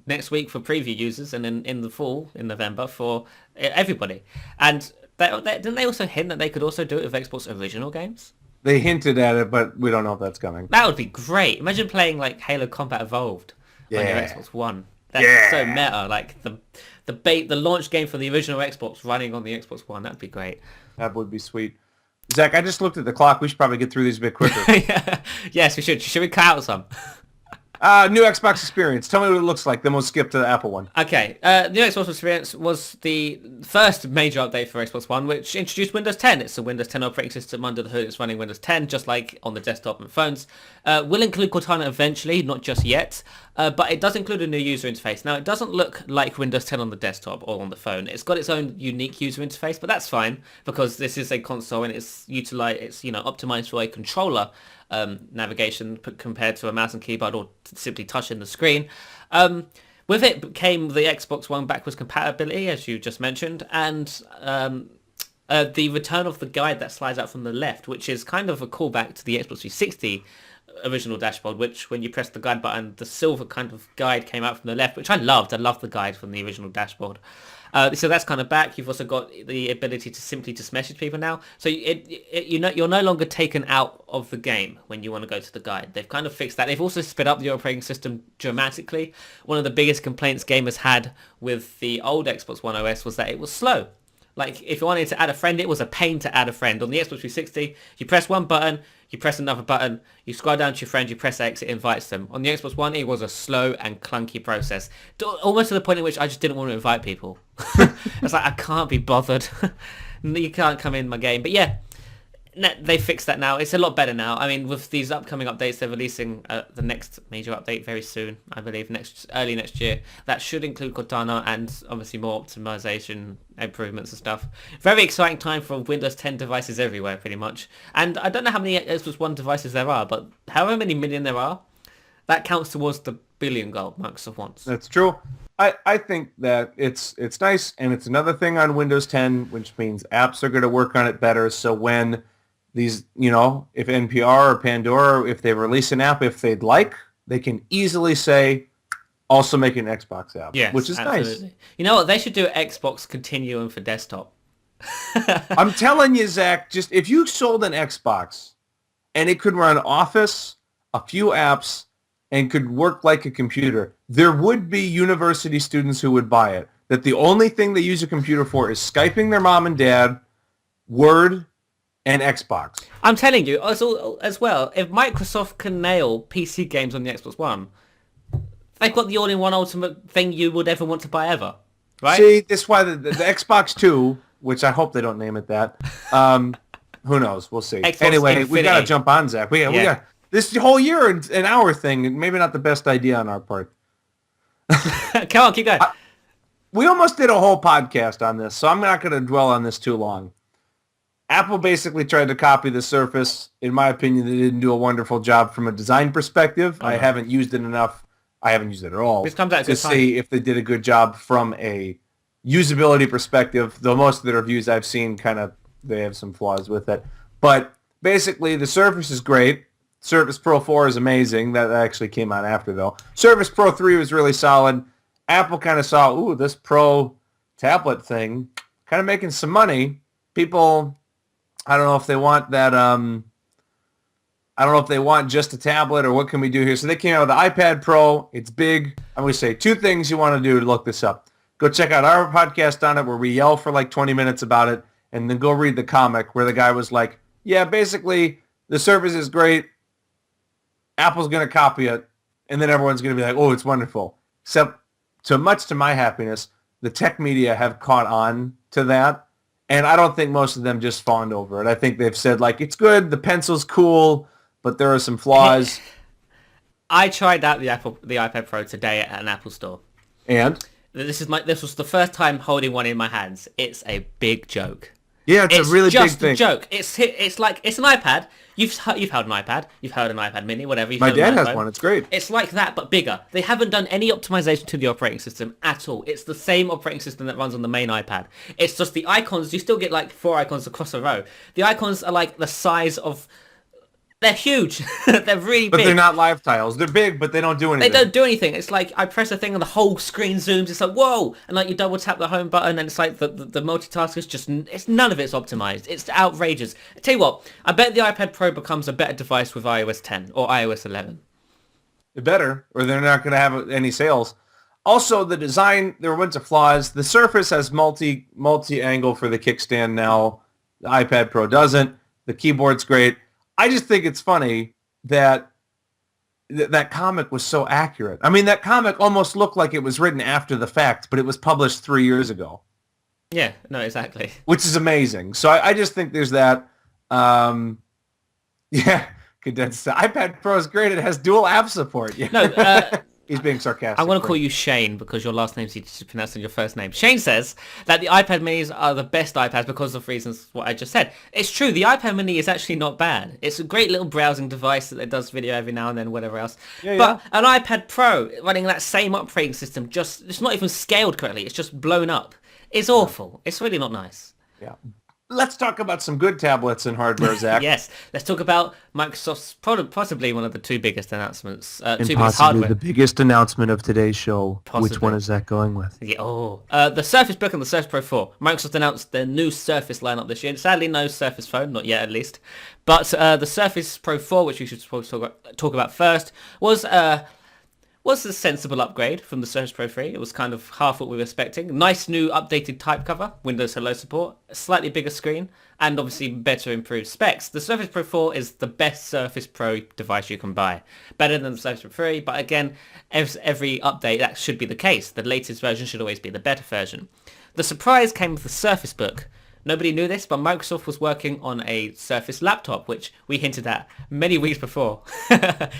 next week for preview users, and then in the fall in November for everybody. And didn't they also hint that they could also do it with Xbox original games? They hinted at it, but we don't know if that's coming. That would be great. Imagine playing like Halo Combat Evolved on your Xbox One. That's so meta. Like the launch game for the original Xbox running on the Xbox One. That'd be great. That would be sweet. Zach, I just looked at the clock. We should probably get through these a bit quicker. Yeah. Yes, we should. Should we cut out some? New Xbox experience. Tell me what it looks like. Then we'll skip to the Apple one. Okay. New Xbox experience was the first major update for Xbox One, which introduced Windows 10. It's a Windows 10 operating system under the hood. It's running Windows 10, just like on the desktop and phones. Will include Cortana eventually, not just yet. But it does include a new user interface. Now, it doesn't look like Windows 10 on the desktop or on the phone. It's got its own unique user interface, but that's fine because this is a console and it's optimized for a controller navigation compared to a mouse and keyboard or simply touching the screen. With it came the Xbox One backwards compatibility, as you just mentioned, and the return of the guide that slides out from the left, which is kind of a callback to the Xbox 360 original dashboard, which when you press the guide button, the silver kind of guide came out from the left, which I loved. I loved the guide from the original dashboard. So that's kind of back. You've also got the ability to simply just message people now. So you're no longer taken out of the game when you want to go to the guide. They've kind of fixed that. They've also sped up the operating system dramatically. One of the biggest complaints gamers had with the old Xbox One OS was that it was slow. Like, if you wanted to add a friend, it was a pain to add a friend. On the Xbox 360, you press one button, you press another button, you scroll down to your friend, you press X, it invites them. On the Xbox One, it was a slow and clunky process. Almost to the point at which I just didn't want to invite people. It's like, I can't be bothered. You can't come in my game. But yeah, they fixed that now. It's a lot better now. I mean, with these upcoming updates, they're releasing the next major update very soon, I believe, early next year. That should include Cortana and obviously more optimization improvements and stuff. Very exciting time for Windows 10 devices everywhere, pretty much. And I don't know how many Xbox One devices there are, but however many million there are, that counts towards the billion goal Microsoft wants. That's true. I think that it's nice, and it's another thing on Windows 10, which means apps are going to work on it better. So when these, if NPR or Pandora, if they release an app, if they'd like, they can easily say, also make an Xbox app, yes, which is absolutely nice. You know what? They should do Xbox Continuum for desktop. I'm telling you, Zach, just if you sold an Xbox and it could run Office, a few apps, and could work like a computer, there would be university students who would buy it. That the only thing they use a computer for is Skyping their mom and dad, Word, and Xbox. I'm telling you, as well, if Microsoft can nail PC games on the Xbox One, they've got the all-in-one ultimate thing you would ever want to buy ever, right? See, that's why the Xbox 2, which I hope they don't name it that, who knows? We'll see. Xbox anyway, Infinity. We got to jump on, Zach. We got This whole year an hour thing, maybe not the best idea on our part. Come on, keep going. We almost did a whole podcast on this, so I'm not going to dwell on this too long. Apple basically tried to copy the Surface. In my opinion, they didn't do a wonderful job from a design perspective. I haven't used it enough. I haven't used it at all This comes out to see if they did a good job from a usability perspective, though most of the reviews I've seen they have some flaws with it. But basically, the Surface is great. Surface Pro 4 is amazing. That actually came out after, though. Surface Pro 3 was really solid. Apple kind of saw, ooh, this Pro tablet thing, kind of making some money. People, I don't know if they want that, I don't know if they want just a tablet or what can we do here. So they came out with the iPad Pro. It's big. I'm going to say 2 things you want to do to look this up. Go check out our podcast on it where we yell for like 20 minutes about it, and then go read the comic where the guy was like, yeah, basically the Surface is great. Apple's going to copy it, and then everyone's going to be like, oh, it's wonderful. Except, much to my happiness, the tech media have caught on to that, and I don't think most of them just fawned over it. I think they've said, like, it's good, the pencil's cool, but there are some flaws. I tried out the iPad Pro today at an Apple store. And? This was the first time holding one in my hands. It's a big joke. Yeah, it's a really big thing. It's just a joke. It's like, it's an iPad. You've held an iPad. You've held an iPad Mini, whatever. My dad has one. It's great. It's like that, but bigger. They haven't done any optimization to the operating system at all. It's the same operating system that runs on the main iPad. It's just the icons. You still get like 4 icons across a row. The icons are like the size of... They're huge. They're really big. But they're not live tiles. They're big, but they don't do anything. They don't do anything. It's like I press a thing and the whole screen zooms. It's like, whoa. And like you double tap the home button and it's like the multitask is just... It's none of it's optimized. It's outrageous. I tell you what, I bet the iPad Pro becomes a better device with iOS 10 or iOS 11. It better, or they're not going to have any sales. Also, the design, there were a bunch of flaws. The Surface has multi-angle for the kickstand now. The iPad Pro doesn't. The keyboard's great. I just think it's funny that that comic was so accurate. I mean, that comic almost looked like it was written after the fact, but it was published 3 years ago. Yeah, no, exactly. Which is amazing. So I just think there's that. Yeah, condensed. The iPad Pro is great. It has dual app support. Yeah. No, he's being sarcastic. I want to call you Shane because your last name's easy to pronounce than your first name. Shane says that the iPad Minis are the best iPads because of reasons what I just said. It's true. The iPad Mini is actually not bad. It's a great little browsing device that does video every now and then, whatever else. Yeah, but an iPad Pro running that same operating system, it's not even scaled correctly. It's just blown up. It's awful. It's really not nice. Yeah. Let's talk about some good tablets and hardware, Zach. Yes, let's talk about Microsoft's possibly one of the 2 biggest announcements. And possibly the biggest announcement of today's show. Possibly. Which one is that going with? Yeah, the Surface Book and the Surface Pro 4. Microsoft announced their new Surface lineup this year. Sadly, no Surface Phone, not yet at least. But the Surface Pro 4, which we should talk about first, was a sensible upgrade from the Surface Pro 3. It was kind of half what we were expecting. Nice new updated type cover, Windows Hello support, a slightly bigger screen, and obviously better improved specs. The Surface Pro 4 is the best Surface Pro device you can buy. Better than the Surface Pro 3, but again, every update, that should be the case. The latest version should always be the better version. The surprise came with the Surface Book. Nobody knew this, but Microsoft was working on a Surface laptop, which we hinted at many weeks before,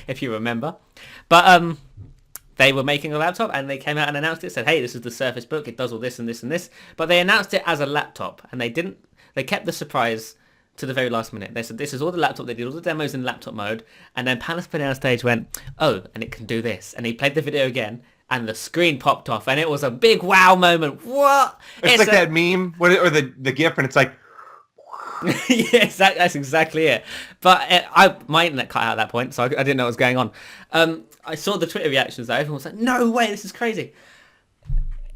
if you remember. But, they were making a laptop and they came out and announced it, said, hey, this is the Surface Book, it does all this and this and this. But they announced it as a laptop and they kept the surprise to the very last minute. They said, this is all the laptop, they did all the demos in laptop mode. And then Panos Panay on stage went, oh, and it can do this. And he played the video again and the screen popped off and it was a big wow moment. What? It's like that meme or the GIF and it's like, yeah, that's exactly it. But my internet cut out at that point, so I didn't know what was going on. I saw the Twitter reactions though. Everyone was like, no way, this is crazy.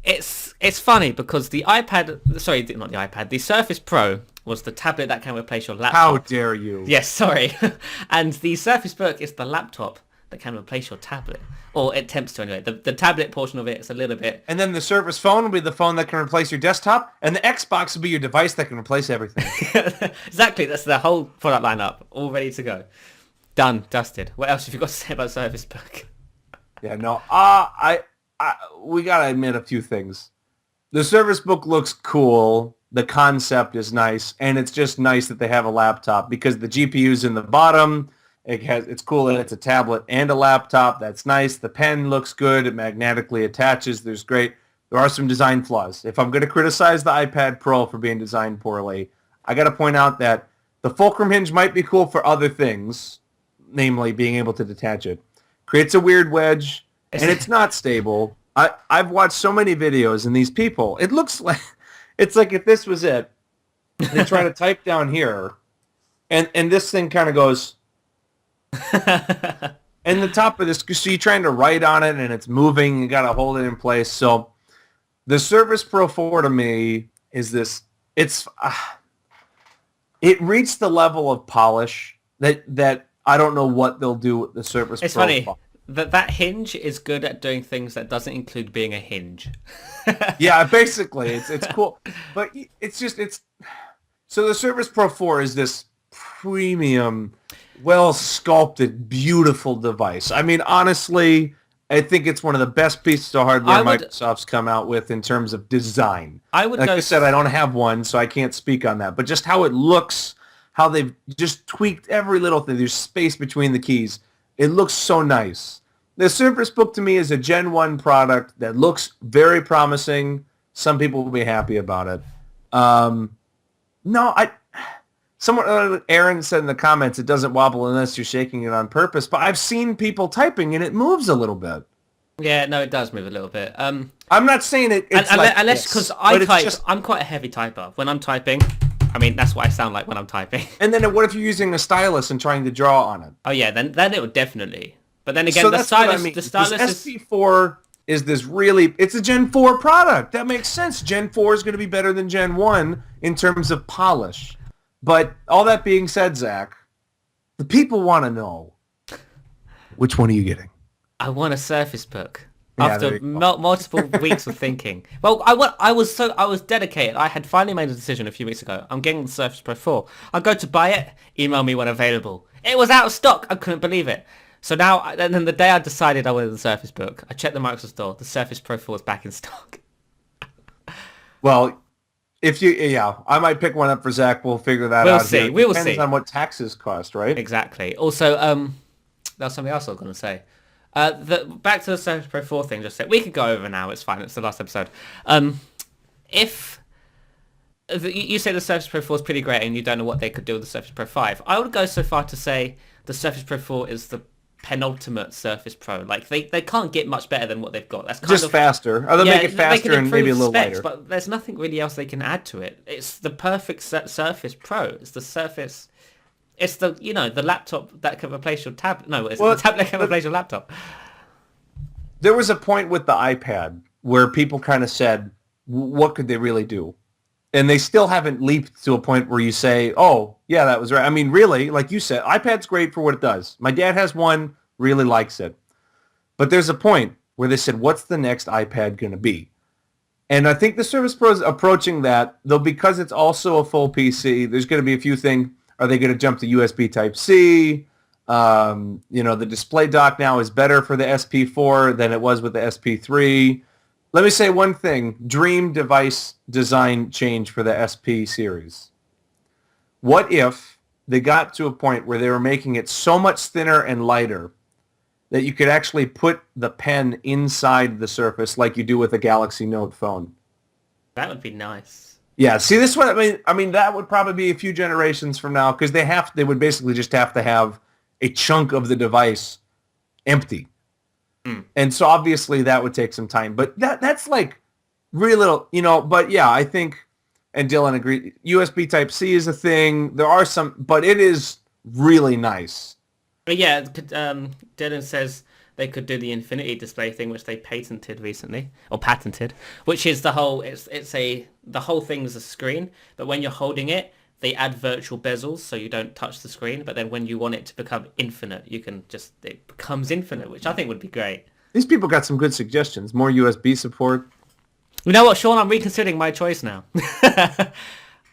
It's funny because the Surface Pro was the tablet that can replace your laptop. How dare you? Yes, sorry. And the Surface Book is the laptop that can replace your tablet. Or it attempts to anyway. The tablet portion of it is a little bit... And then the Surface Phone will be the phone that can replace your desktop, and the Xbox will be your device that can replace everything. Exactly, that's the whole product lineup, all ready to go. Done, dusted. What else have you got to say about Surface Book? Yeah, no, we gotta admit a few things. The Surface Book looks cool, the concept is nice, and it's just nice that they have a laptop, because the GPU's in the bottom, It's cool and it's a tablet and a laptop. That's nice. The pen looks good. It magnetically attaches. There are some design flaws. If I'm going to criticize the iPad Pro for being designed poorly, I got to point out that the fulcrum hinge might be cool for other things, namely being able to detach it. Creates a weird wedge, and it's not stable. I've watched so many videos, and these people, it looks like, it's like if this was it, they try to type down here, and this thing kind of goes, and the top of this, so you're trying to write on it, and it's moving, you got to hold it in place. So the Surface Pro 4 to me is this, it reached the level of polish that I don't know what they'll do with the Surface Pro. It's funny that hinge is good at doing things that doesn't include being a hinge. Yeah, basically, it's cool, but so the Surface Pro 4 is this premium, well sculpted, beautiful device. I mean, honestly, I think it's one of the best pieces of hardware Microsoft's come out with in terms of design. Like I said, I don't have one, so I can't speak on that. But just how it looks, how they've just tweaked every little thing. There's space between the keys. It looks so nice. The Surface Book to me is a Gen 1 product that looks very promising. Some people will be happy about it. Aaron said in the comments, it doesn't wobble unless you're shaking it on purpose. But I've seen people typing and it moves a little bit. Yeah, no, it does move a little bit. I'm not saying unless because I type. I'm quite a heavy typer. When I'm typing, I mean, that's what I sound like when I'm typing. And then what if you're using a stylus and trying to draw on it? Oh yeah, then it would definitely. But then again, the stylus this SP4 is this really, it's a Gen 4 product. That makes sense. Gen 4 is going to be better than Gen 1 in terms of polish. But all that being said, Zach, the people want to know, which one are you getting? I want a Surface Book. After multiple weeks of thinking. Well, I was dedicated. I had finally made a decision a few weeks ago. I'm getting the Surface Pro 4. I'll go to buy it, email me when available. It was out of stock. I couldn't believe it. So now, and then the day I decided I wanted the Surface Book, I checked the Microsoft Store. The Surface Pro 4 is back in stock. Well, I might pick one up for Zach. We'll figure that out. We'll see. We'll see. Depends on what taxes cost, right? Exactly. Also, there was something else I was going to say. Back to the Surface Pro 4 thing, just say we could go over now. It's fine. It's the last episode. If you say the Surface Pro 4 is pretty great and you don't know what they could do with the Surface Pro 5, I would go so far to say the Surface Pro 4 is the penultimate Surface Pro. Like they can't get much better than what they've got. That's kind of faster. Or they'll make it faster and maybe a little lighter. But there's nothing really else they can add to it. It's the perfect Surface Pro. It's the Surface. It's the the laptop that can replace your tablet. No, the tablet that can replace your laptop. There was a point with the iPad where people kind of said, what could they really do? And they still haven't leaped to a point where you say, oh, yeah, that was right. I mean, really, like you said, iPad's great for what it does. My dad has one, really likes it. But there's a point where they said, what's the next iPad going to be? And I think the Surface Pro is approaching that, though because it's also a full PC, there's going to be a few things. Are they going to jump to USB Type-C? The display dock now is better for the SP4 than it was with the SP3. Let me say one thing. Dream device design change for the SP series. What if they got to a point where they were making it so much thinner and lighter that you could actually put the pen inside the Surface like you do with a Galaxy Note phone? That would be nice. Yeah, see, this one, I mean, that would probably be a few generations from now because they would basically just have to have a chunk of the device empty. And so obviously that would take some time. But that's like really little, but yeah, I think, and Dylan agreed, USB Type-C is a thing. There are some, but it is really nice. But yeah, Dylan says they could do the infinity display thing, which they patented recently, or patented, which is the whole, the whole thing is a screen, but when you're holding it, they add virtual bezels so you don't touch the screen, but then when you want it to become infinite, it becomes infinite, which I think would be great. These people got some good suggestions. More USB support. You know what, Sean? I'm reconsidering my choice now.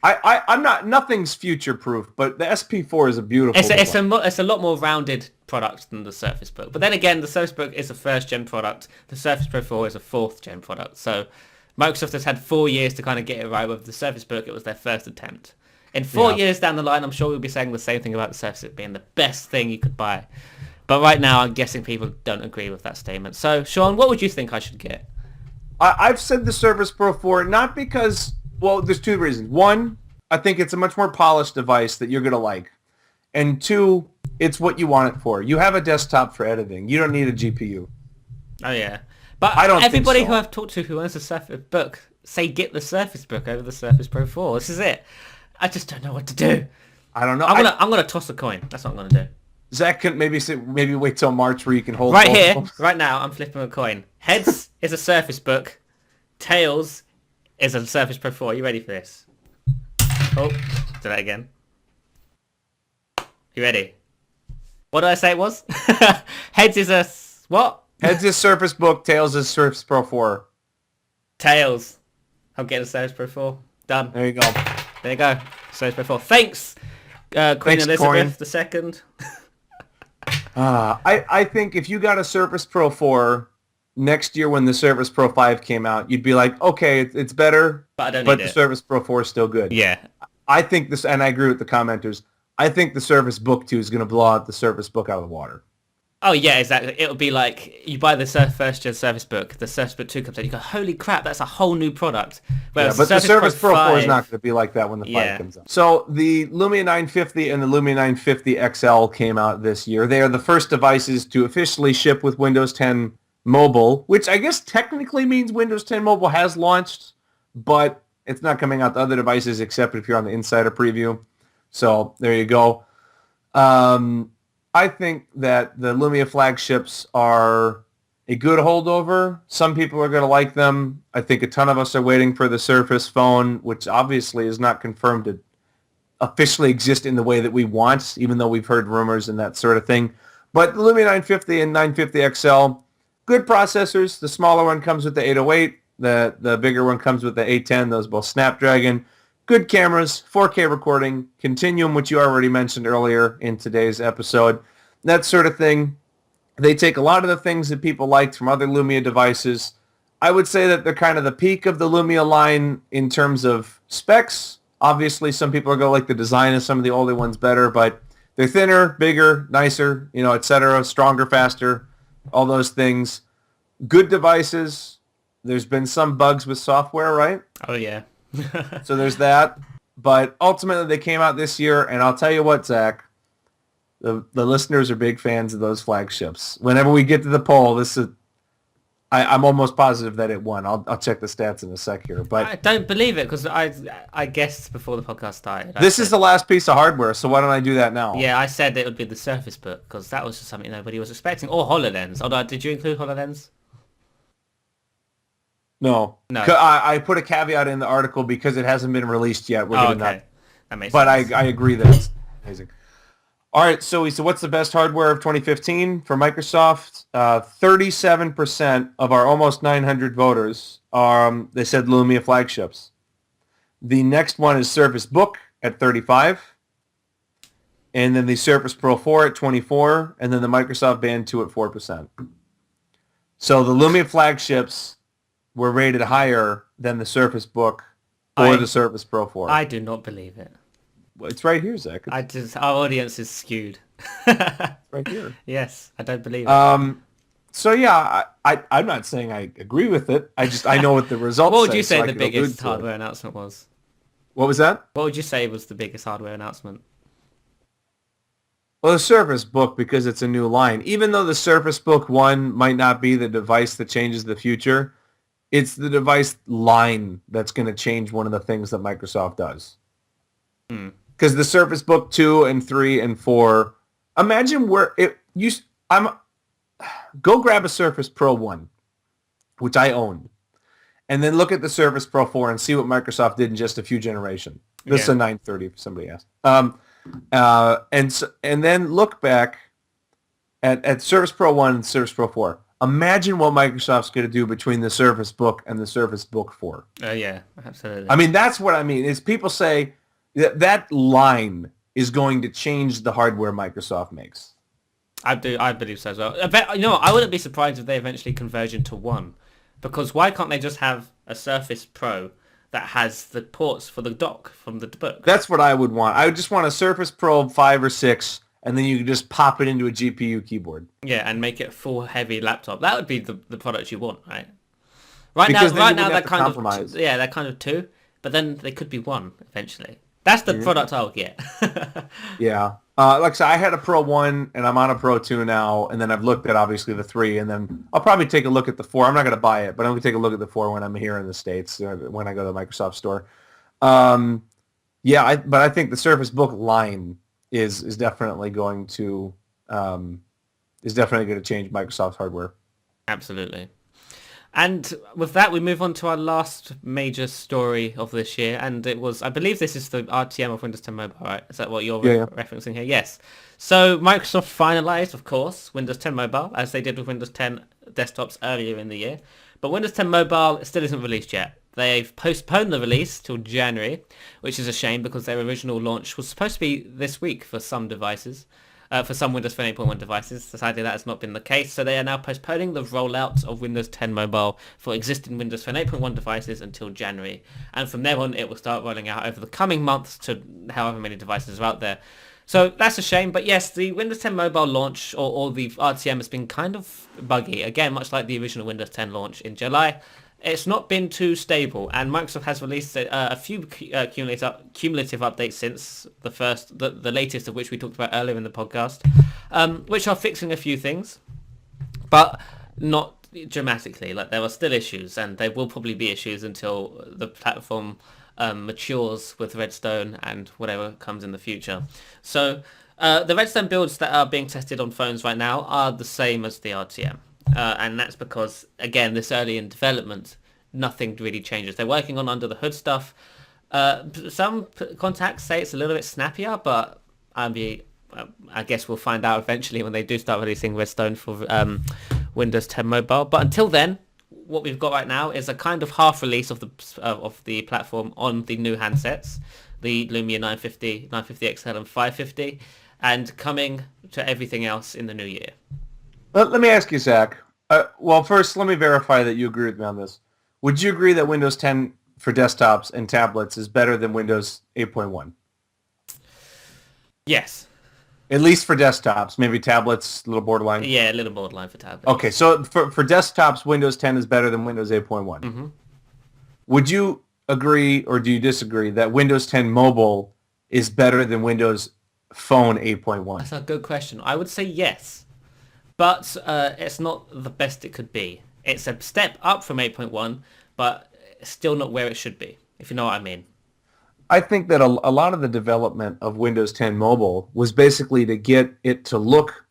I'm not, nothing's future-proof, but the SP4 is a beautiful It's a lot more rounded product than the Surface Book. But then again, the Surface Book is a first-gen product. The Surface Pro 4 is a fourth-gen product. So Microsoft has had 4 years to kind of get it right. With the Surface Book, it was their first attempt. In 4 Yeah. years down the line, I'm sure we'll be saying the same thing about the Surface being the best thing you could buy. But right now, I'm guessing people don't agree with that statement. So, Sean, what would you think I should get? I've said the Surface Pro 4 not because, well, there's two reasons. One, I think it's a much more polished device that you're going to like. And two, it's what you want it for. You have a desktop for editing. You don't need a GPU. Oh, yeah. But I don't think everybody so. who I've talked to who owns a Surface Book say get the Surface Book over the Surface Pro 4. This is it. I just don't know what to do. I don't know. I'm gonna toss a coin. That's what I'm gonna do. Zach can maybe wait till March where you can hold Right both here, of them. right now, I'm flipping a coin. Heads is a Surface Book. Tails is a Surface Pro 4. Are you ready for this? Oh, do that again. You ready? What did I say it was? Heads is a what? Heads is Surface Book, Tails is Surface Pro 4. Tails. I'm getting a Surface Pro 4. Done. There you go. There you go. Surface Pro 4. Thanks, Queen Thanks, Elizabeth II. I think if you got a Surface Pro 4 next year when the Surface Pro 5 came out, you'd be like, okay, it's better, But I don't but need the it. Surface Pro 4 is still good. Yeah. I think this, and I agree with the commenters, I think the Surface Book 2 is going to blow out the Surface Book out of the water. Oh yeah, exactly. It'll be like you buy the first gen Surface Book, the Surface Book 2 comes out, you go, holy crap, that's a whole new product. Yeah, Whereas but the Surface Pro 4 is 5 not going to be like that when the 5 Yeah. comes out. So the Lumia 950 and the Lumia 950 XL came out this year. They are the first devices to officially ship with Windows 10 Mobile, which I guess technically means Windows 10 Mobile has launched, but it's not coming out to other devices except if you're on the Insider Preview. So there you go. I think that the Lumia flagships are a good holdover. Some people are going to like them. I think a ton of us are waiting for the Surface phone, which obviously is not confirmed to officially exist in the way that we want, even though we've heard rumors and that sort of thing. But the Lumia 950 and 950 XL, good processors. The smaller one comes with the 808. The bigger one comes with the 810. Those both Snapdragon. Good cameras, 4K recording, Continuum, which you already mentioned earlier in today's episode, that sort of thing. They take a lot of the things that people liked from other Lumia devices. I would say that they're kind of the peak of the Lumia line in terms of specs. Obviously, some people are going to like the design of some of the older ones better, but they're thinner, bigger, nicer, etc., stronger, faster, all those things. Good devices. There's been some bugs with software, right? Oh yeah. So there's that. But ultimately, they came out this year, and I'll tell you what, Zach, the listeners are big fans of those flagships. Whenever we get to the poll, I'm almost positive that it won. I'll check the stats in a sec here. But I don't believe it because I guessed before the podcast started. this is the last piece of hardware, so why don't I do that now? Yeah, I said it would be the Surface Book because that was just something nobody was expecting. Or HoloLens. Although, did you include HoloLens? No. No. I put a caveat in the article because it hasn't been released yet. We're Oh, gonna okay. not. That makes But sense. I agree that it's amazing. All right, so what's the best hardware of 2015 for Microsoft? 37% of our almost 900 voters they said Lumia flagships. The next one is Surface Book at 35, and then the Surface Pro 4 at 24, and then the Microsoft Band 2 at 4%. So the Lumia flagships were rated higher than the Surface Book or the Surface Pro 4. I do not believe it. Well, it's right here, Zach. It's Our audience is skewed. right here. Yes, I don't believe it. So yeah, I'm not saying I agree with it. I know what the results. What would you so say I the can allude biggest to it. hardware announcement was? What was that? What would you say was the biggest hardware announcement? Well, the Surface Book, because it's a new line. Even though the Surface Book 1 might not be the device that changes the future, it's the device line that's going to change one of the things that Microsoft does. Because the Surface Book 2 and 3 and 4, imagine go grab a Surface Pro 1, which I owned, and then look at the Surface Pro 4 and see what Microsoft did in just a few generations. This is a 930, if somebody asked. And then look back at Surface Pro 1 and Surface Pro 4. Imagine what Microsoft's going to do between the Surface Book and the Surface Book 4. Yeah, absolutely. I mean, that's what I mean, is people say that line is going to change the hardware Microsoft makes. I believe so as well. I wouldn't be surprised if they eventually converge into one. Because why can't they just have a Surface Pro that has the ports for the dock from the book. That's what I would want. I would just want a Surface Pro 5 or 6, and then you could just pop it into a GPU keyboard. Yeah, and make it a full heavy laptop. That would be the product you want, right? Right Because now, then you they're wouldn't have to kind compromise. of they're kind of two, but then they could be one eventually. That's the product I'll get. Yeah. Like I said, I had a Pro 1, and I'm on a Pro 2 now, and then I've looked at, obviously, the 3, and then I'll probably take a look at the 4. I'm not going to buy it, but I'm going to take a look at the 4 when I'm here in the States, when I go to the Microsoft store. Yeah, but I think the Surface Book line is definitely going to change Microsoft's hardware. Absolutely. And with that, we move on to our last major story of this year, and it was, I believe this is the RTM of Windows 10 Mobile, right? Is that what you're referencing here? Yes. So Microsoft finalized, of course, Windows 10 Mobile, as they did with Windows 10 desktops earlier in the year. But Windows 10 Mobile still isn't released yet. They've postponed the release till January, which is a shame because their original launch was supposed to be this week for some devices. For some Windows Phone 8.1 devices. Sadly, that has not been the case, so they are now postponing the rollout of Windows 10 Mobile for existing Windows Phone 8.1 devices until January. And from there on, it will start rolling out over the coming months to however many devices are out there. So that's a shame, but yes, the Windows 10 Mobile launch or the RTM has been kind of buggy. Again, much like the original Windows 10 launch in July. It's not been too stable, and Microsoft has released a few cumulative updates since the latest of which we talked about earlier in the podcast, which are fixing a few things, but not dramatically. Like, there are still issues, and there will probably be issues until the platform matures with Redstone and whatever comes in the future. So the Redstone builds that are being tested on phones right now are the same as the RTM. And that's because, again, this early in development, nothing really changes. They're working on under the hood stuff. Some contacts say it's a little bit snappier, but I guess we'll find out eventually when they do start releasing Redstone for Windows 10 Mobile. But until then, what we've got right now is a kind of half release of the platform on the new handsets, the Lumia 950, 950 XL, and 550, and coming to everything else in the new year. Let me ask you, Zach. Well, first, let me verify that you agree with me on this. Would you agree that Windows 10 for desktops and tablets is better than Windows 8.1? Yes. At least for desktops. Maybe tablets, a little borderline? Yeah, a little borderline for tablets. Okay, so for desktops, Windows 10 is better than Windows 8.1. Mm-hmm. Would you agree, or do you disagree, that Windows 10 Mobile is better than Windows Phone 8.1? That's a good question. I would say yes. But it's not the best it could be. It's a step up from 8.1, but still not where it should be, if you know what I mean. I think that a lot of the development of Windows 10 Mobile was basically to get it to look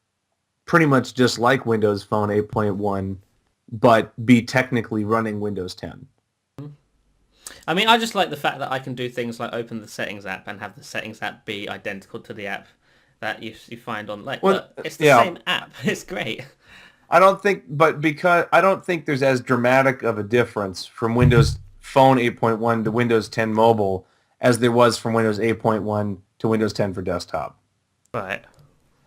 pretty much just like Windows Phone 8.1, but be technically running Windows 10. I mean, I just like the fact that I can do things like open the settings app and have the settings app be identical to the app that you find on, like, it's the same app. It's great. I don't think there's as dramatic of a difference from Windows Phone 8.1 to Windows 10 Mobile as there was from Windows 8.1 to Windows 10 for desktop. Right.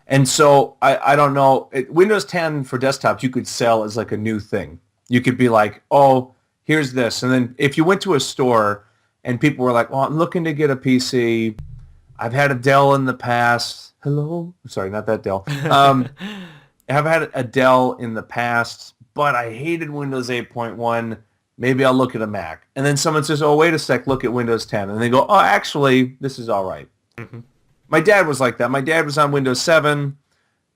And so I don't know. Windows 10 for desktop you could sell as like a new thing. You could be like, oh, here's this. And then if you went to a store and people were like, well, I'm looking to get a PC. I've had a Dell in the past. Hello? Sorry, not that Dell. I've had a Dell in the past, but I hated Windows 8.1. Maybe I'll look at a Mac. And then someone says, oh, wait a sec, look at Windows 10. And they go, oh, actually, this is all right. Mm-hmm. My dad was like that. My dad was on Windows 7.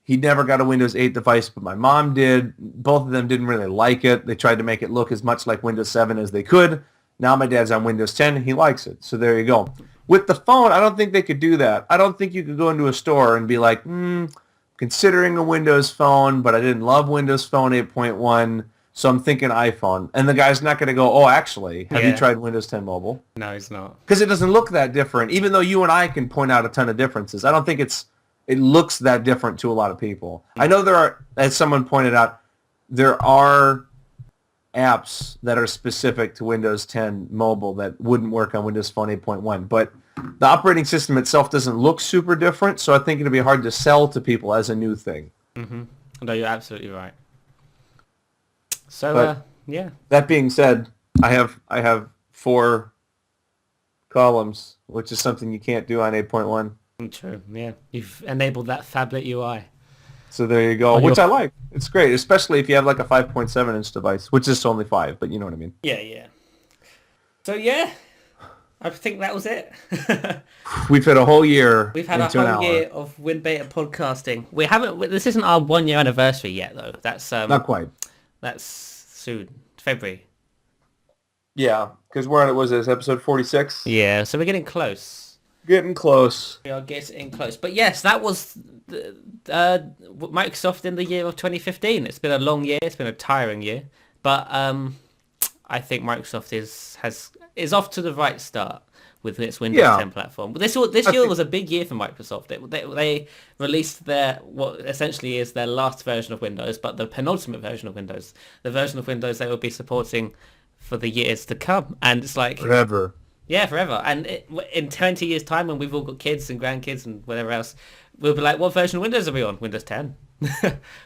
He never got a Windows 8 device, but my mom did. Both of them didn't really like it. They tried to make it look as much like Windows 7 as they could. Now my dad's on Windows 10, and he likes it. So there you go. With the phone, I don't think they could do that. I don't think you could go into a store and be like, considering a Windows Phone, but I didn't love Windows Phone 8.1, so I'm thinking iPhone. And the guy's not going to go, oh, actually, have you tried Windows 10 Mobile? No, he's not. Because it doesn't look that different, even though you and I can point out a ton of differences. I don't think it looks that different to a lot of people. I know there are, as someone pointed out, there are apps that are specific to Windows 10 Mobile that wouldn't work on Windows Phone 8.1, but the operating system itself doesn't look super different, so I think it'll be hard to sell to people as a new thing. Mm-hmm. No, you're absolutely right. So, yeah. That being said, I have 4 columns, which is something you can't do on 8.1. True, yeah. You've enabled that phablet UI. So there you go, On which your- I like. It's great, especially if you have like a 5.7 inch device, which is only 5, but you know what I mean. Yeah. So yeah, I think that was it. We've had a whole year. We've had into a an whole hour. year of WinBeta podcasting. We haven't. This isn't our 1 year anniversary yet, though. That's Not quite. That's soon, February. Yeah, because we're on it. Was this episode 46? Yeah, so we're getting close. Getting close. We are getting close. But yes, that was Microsoft in the year of 2015. It's been a long year. It's been a tiring year. But I think Microsoft is off to the right start with its Windows 10 platform. This year was a big year for Microsoft. They released their what essentially is their last version of Windows, but the penultimate version of Windows, the version of Windows they will be supporting for the years to come. And it's like Forever. Yeah, forever. And in 20 years' time, when we've all got kids and grandkids and whatever else, we'll be like, what version of Windows are we on? Windows 10.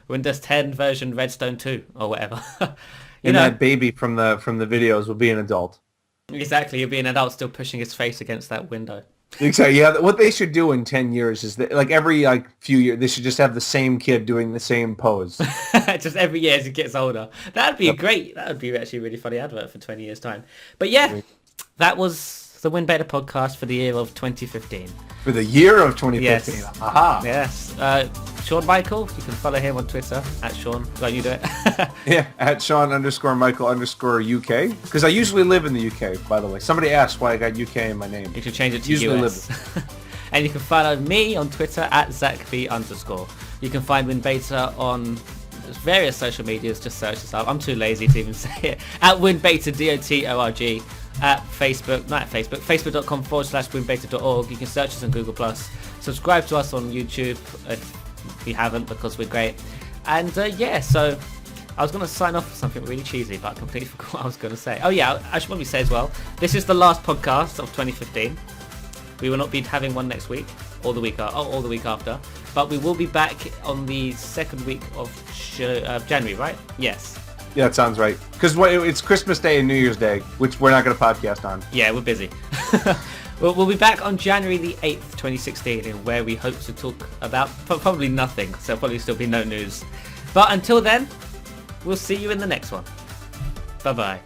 Windows 10 version Redstone 2 or whatever. That baby from the videos will be an adult. Exactly. You'll be an adult still pushing his face against that window. Exactly. Yeah. What they should do in 10 years is that, like, every few years, they should just have the same kid doing the same pose. Just every year as he gets older. That'd be great. That would be actually a really funny advert for 20 years' time. But yeah, that was the WinBeta podcast for the year of 2015. For the year of 2015. Yes. Aha. Yes. Sean Michael, you can follow him on Twitter at Sean. Well, you do it. Yeah, at Sean_Michael_UK. Because I usually live in the UK, by the way. Somebody asked why I got UK in my name. You should change it to Usually US. And you can follow me on Twitter at ZachB_. You can find WinBeta on various social medias. Just search this up. I'm too lazy to even say it. At WinBeta, DOTORG. At Facebook, not at Facebook, facebook.com/winbeta.org. You can search us on Google+. Subscribe to us on YouTube if you haven't, because we're great. And yeah, so I was going to sign off with something really cheesy, but I completely forgot what I was going to say. Oh yeah, I should probably say as well, this is the last podcast of 2015. We will not be having one next week or the week after, but we will be back on the second week of January, right? Yes. Yeah, it sounds right. Because it's Christmas Day and New Year's Day, which we're not going to podcast on. Yeah, we're busy. We'll be back on January the 8th, 2016, where we hope to talk about probably nothing, so there'll probably still be no news. But until then, we'll see you in the next one. Bye-bye.